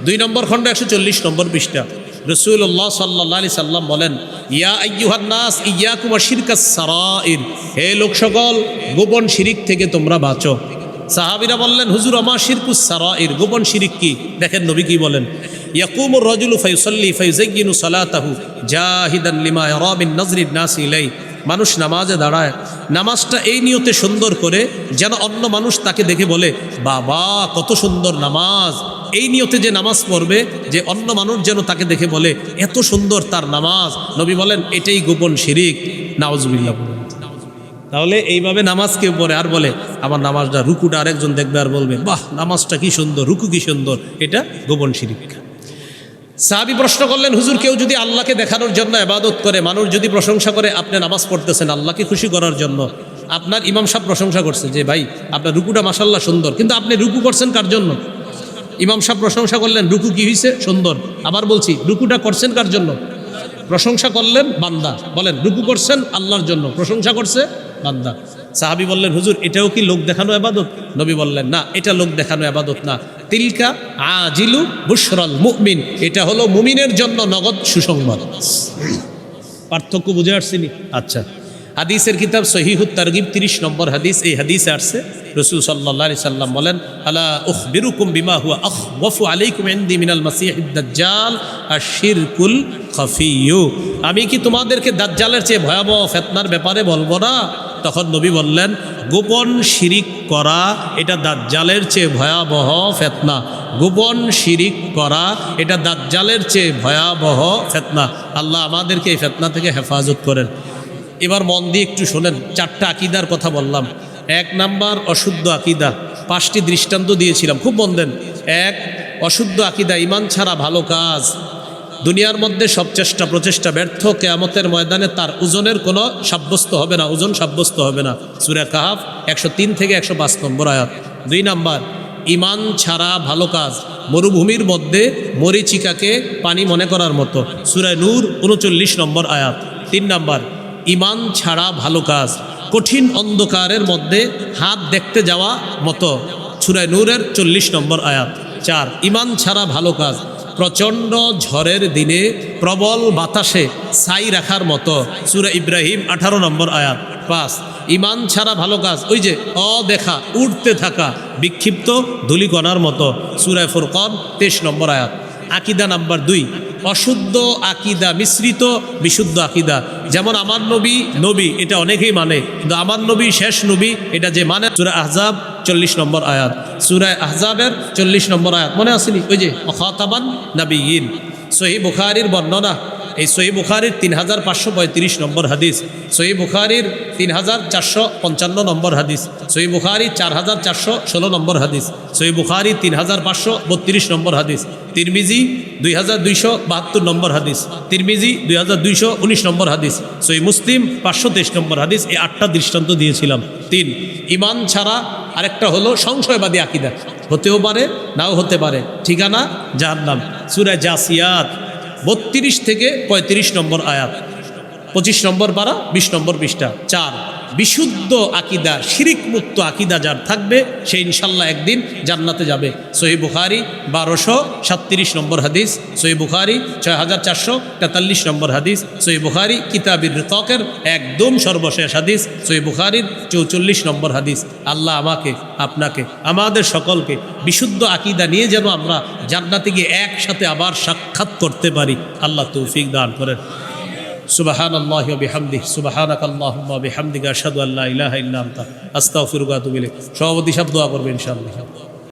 2 নম্বর খণ্ড 140 নম্বর পৃষ্ঠা। রাসূলুল্লাহ সাল্লাল্লাহু আলাইহি সাল্লাম বলেন, ইয়া আইয়ুহান নাস ইয়াকুম আশিরকাস সারাইর, হে লোক সকল, গোপন শিরিক থেকে তোমরা বাঁচো। সাহাবীরা বললেন, হুজুর আমা শিরকুস সারাইর, গোপন শিরিক কি? দেখেন নবী কি বলেন, ইয়াকুমুর রাজুলু ফায়ুসাল্লি ফায়ুযায়্যিনু সালাতাহু জাহিদান লিমা ইয়ারা মিন নাজরিন নাস ইলাই। মানুষ নামাজে দাঁড়ায়, নামাজটা এই নিয়তে সুন্দর করে যেন অন্য মানুষ তাকে দেখে বলে, বাবা কত সুন্দর নামাজ। এই নিয়তে যে নামাজ পড়বে, যে অন্য মানুষ যেন তাকে দেখে বলে এত সুন্দর তার নামাজ। নবী বলেন এটাই গোপন শিরিক। নাউজুবিল্লাহ। তাহলে এইভাবে নামাজ কেউ পড়ে আর বলে আমার নামাজটা, রুকুটা আরেকজন দেখবে আর বলবে বাহ নামাজটা কি সুন্দর, রুকু কি সুন্দর, এটা গোপন শিরিক। সাহাবী প্রশ্ন করলেন, হুজুর কেউ যদি আল্লাহকে দেখানোর জন্য ইবাদত করে, মানুষ যদি প্রশংসা করে আপনি নামাজ পড়তেছেন আল্লাহকে খুশি করার জন্য, আপনার ইমাম সাহেব প্রশংসা করছে যে ভাই আপনার রুকুটা মাশাআল্লাহ সুন্দর, কিন্তু আপনি রুকু করছেন কার জন্য? ইমাম সাহেব প্রশংসা করলেন রুকু কি হয়েছে? সুন্দর। আবার বলছি রুকুটা করছেন কার জন্য? প্রশংসা করলেন বান্দা, বলেন রুকু করছেন আল্লাহর জন্য, প্রশংসা করছে বান্দা। সাহাবী বললেন, হুজুর এটাও কি লোক দেখানো ইবাদত? নবী বললেন, না, এটা লোক দেখানো ইবাদত না। তিলকা আজিলু বুশরাল মুমিন, এটা হলো মুমিনের জন্য নগদ সুসংবাদ। পার্থক্য বুঝে আসছিনি? আচ্ছা, হাদিসের কিতাব সহিহুত তারগিব 30 নম্বর হাদিস, এই হাদিসে আসছে রাসূল সাল্লাল্লাহু আলাইহি সাল্লাম বলেন, আলা উখবিরুকুম বিমা হুয়া আখওয়াফু আলাইকুম ইনদি মিনাল মাসিহিদ দাজ্জাল আশ-শিরকুল খাফিয়্যু। আমি কি তোমাদেরকে দাজ্জালের চেয়ে ভয়াবহ ফিতনার ব্যাপারে বলবো না? তখন নবী বললেন, গোপন শিরিক করা এটা দাজ্জালের চেয়ে ভয়াবহ ফিতনা। গোপন শিরিক করা এটা দাজ্জালের চেয়ে ভয়াবহ ফিতনা। আল্লাহ আমাদেরকে এই ফিতনা থেকে হেফাজত করেন। এবার মন দিয়ে একটু শোনেন, 4টা আকীদার কথা বললাম। 1 নাম্বার অশুদ্ধ আকীদা, 5টি দৃষ্টান্ত দিয়েছিলাম, খুব মন দেন। 1, অশুদ্ধ আকীদা, ঈমান ছাড়া ভালো কাজ দুনিয়ার মধ্যে সব চেষ্টা প্রচেষ্টা ব্যর্থ, কিয়ামতের ময়দানে তার ওজনের কোনো সাব্যস্ত হবে না, ওজন সাব্যস্ত হবে না। সূরা কাহাফ 103 থেকে 105 নম্বর আয়াত। 2 নাম্বার, ঈমান ছাড়া ভালো কাজ মরুভূমির মধ্যে মরীচিকাকে পানি মনে করার মতো, সূরা নূর 39 নম্বর আয়াত। 3 নাম্বার, ঈমান ছাড়া ভালো কাজ কঠিন অন্ধকারের মধ্যে হাত দেখতে যাওয়া মতো, সূরা নূরের 40 নম্বর আয়াত। 4, ঈমান ছাড়া ভালো কাজ প্রচণ্ড ঝড়ের দিনে প্রবল বাতাসে ছাই রাখার মতো, সূরা ইব্রাহিম 18 নম্বর আয়াত। 5, ঈমান ছাড়া ভালো কাজ ওই যে অদেখা উড়তে থাকা বিক্ষিপ্ত ধূলিকণার মতো, সূরা ফুরকান 23 নম্বর আয়াত। আকীদা নাম্বার 2, অশুদ্ধ আকীদা মিশ্রিত বিশুদ্ধ আকীদা। যেমন আমার নবী নবী, এটা অনেকেই মানে, কিন্তু আমার নবী শেষ নবী এটা যে মানে, সূরা আহজাব 40 নম্বর আয়াত, সূরা আহজাবের 40 নম্বর আয়াত মনে আসেনি? ওই যে খাতামান নবিয়্যিন। সহিহ বুখারীর বর্ণনা, এই সহিহ বুখারীর 3535 নম্বর হাদিস, সহিহ বুখারীর 3455 নম্বর হাদিস, সহিহ বুখারী 4416 নম্বর হাদিস, সহিহ বুখারী 3532 নম্বর হাদিস, তিরমিজি 2272 নম্বর হাদিস, তিরমিজি 2219 নম্বর হাদিস, সহিহ মুসলিম 523 নম্বর হাদিস। এই 8টা দৃষ্টান্ত দিয়েছিলাম। 3, ঈমান ছাড়া আরেকটা হলো সংশয়বাদী আকীদা, হতেও পারে নাও হতে পারে, ঠিকানা জাহান্নাম, সূরা জাসিয়াত 32 থেকে 35 নম্বর আয়াত, 25 নম্বর পারা 20 নম্বর পৃষ্ঠা। 4, বিশুদ্ধ আকীদা শিরিক মুক্ত আকীদা যার থাকবে সে ইনশাল্লাহ একদিন জান্নাতে যাবে। সহিহ বুখারী 1237 নম্বর হাদিস, সহিহ বুখারী 6443 নম্বর হাদিস, সহিহ বুখারী কিতাবুর রিকাকের একদম সর্বশেষ হাদিস, সহিহ বুখারীর 44 নম্বর হাদিস। আল্লাহ আমাকে আপনাকে আমাদের সকলকে বিশুদ্ধ আকীদা নিয়ে যেন আমরা জান্নাতে গিয়ে একসাথে আবার সাক্ষাৎ করতে পারি, আল্লাহ তৌফিক দান করেন। সুবহানাল্লাহি ওয়া বিহামদিহি, সুবহানাকাল্লাহুম্মা ওয়া বিহামদিকা আশহাদু আল্লা ইলাহা ইল্লা আনতা আস্তাগফিরুকা ওয়া আতুবু ইলাইক। সভাপতি সাহেব দোয়া করবেন ইনশাআল্লাহ।